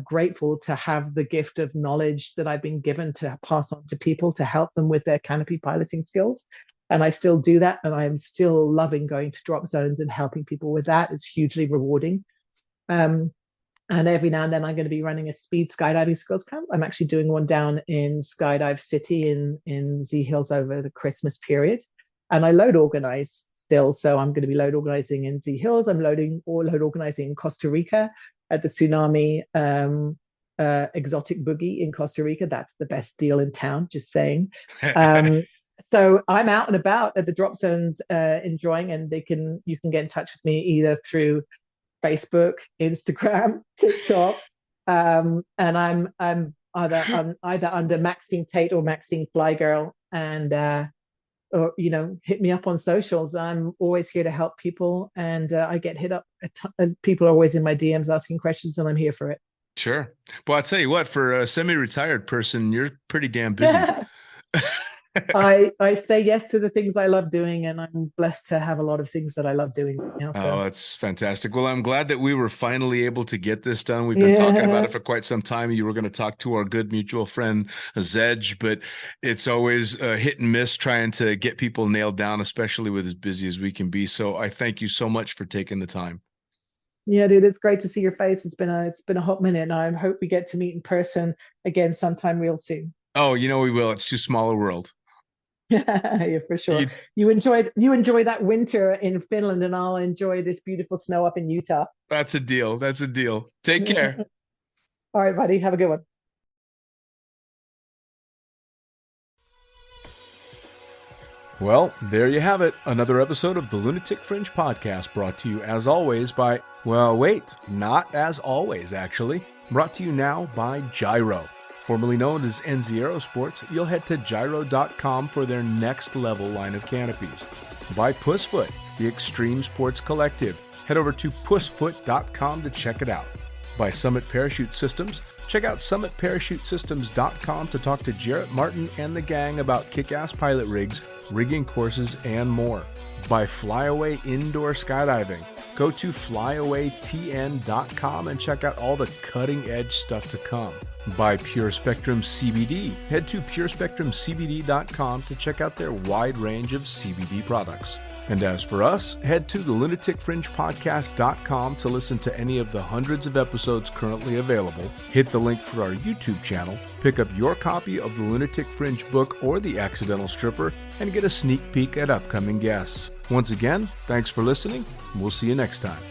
S5: grateful to have the gift of knowledge that I've been given to pass on to people to help them with their canopy piloting skills. And I still do that. And I'm still loving going to drop zones and helping people with that. It's hugely rewarding. And every now and then I'm going to be running a speed skydiving skills camp. I'm actually doing one down in Skydive City in Z Hills over the Christmas period. And I load organize still. So I'm going to be load organizing in Z Hills. I'm load organizing in Costa Rica at the Tsunami Exotic Boogie in Costa Rica. That's the best deal in town, just saying. So I'm out and about at the drop zones enjoying, and you can get in touch with me either through Facebook, Instagram, TikTok, and I'm either under Maxine Tate or Maxine Fly Girl, and or hit me up on socials. I'm always here to help people, and I get hit up. People are always in my DMs asking questions, and I'm here for it.
S3: Sure. Well, I'll tell you what, for a semi-retired person, you're pretty damn busy.
S5: I say yes to the things I love doing, and I'm blessed to have a lot of things that I love doing right now. So.
S3: Oh, that's fantastic. Well, I'm glad that we were finally able to get this done. We've been talking about it for quite some time. You were going to talk to our good mutual friend, Zedge, but it's always hit and miss trying to get people nailed down, especially with as busy as we can be. So I thank you so much for taking the time.
S5: Yeah, dude, it's great to see your face. It's been a hot minute, and I hope we get to meet in person again sometime real soon.
S3: Oh, we will. It's too small a world.
S5: Yeah, for sure. You enjoy that winter in Finland, and I'll enjoy this beautiful snow up in Utah.
S3: That's a deal. Take care.
S5: All right, buddy. Have a good one.
S3: Well, there you have it. Another episode of the Lunatic Fringe podcast, brought to you as always by, well, wait, not as always, actually. Brought to you now by Gyro. Formerly known as NZ Aerosports, you'll head to gyro.com for their next level line of canopies. By Pussfoot, the Extreme Sports Collective. Head over to pussfoot.com to check it out. By Summit Parachute Systems, check out summitparachutesystems.com to talk to Jarrett Martin and the gang about kick-ass pilot rigs, rigging courses, and more. By Flyaway Indoor Skydiving, go to flyawaytn.com and check out all the cutting-edge stuff to come. By Pure Spectrum CBD, head to purespectrumcbd.com to check out their wide range of CBD products. And as for us, head to the lunaticfringepodcast.com to listen to any of the hundreds of episodes currently available, hit the link for our YouTube channel, pick up your copy of the Lunatic Fringe book or The Accidental Stripper, and get a sneak peek at upcoming guests. Once again, thanks for listening, and we'll see you next time.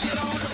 S6: Get on the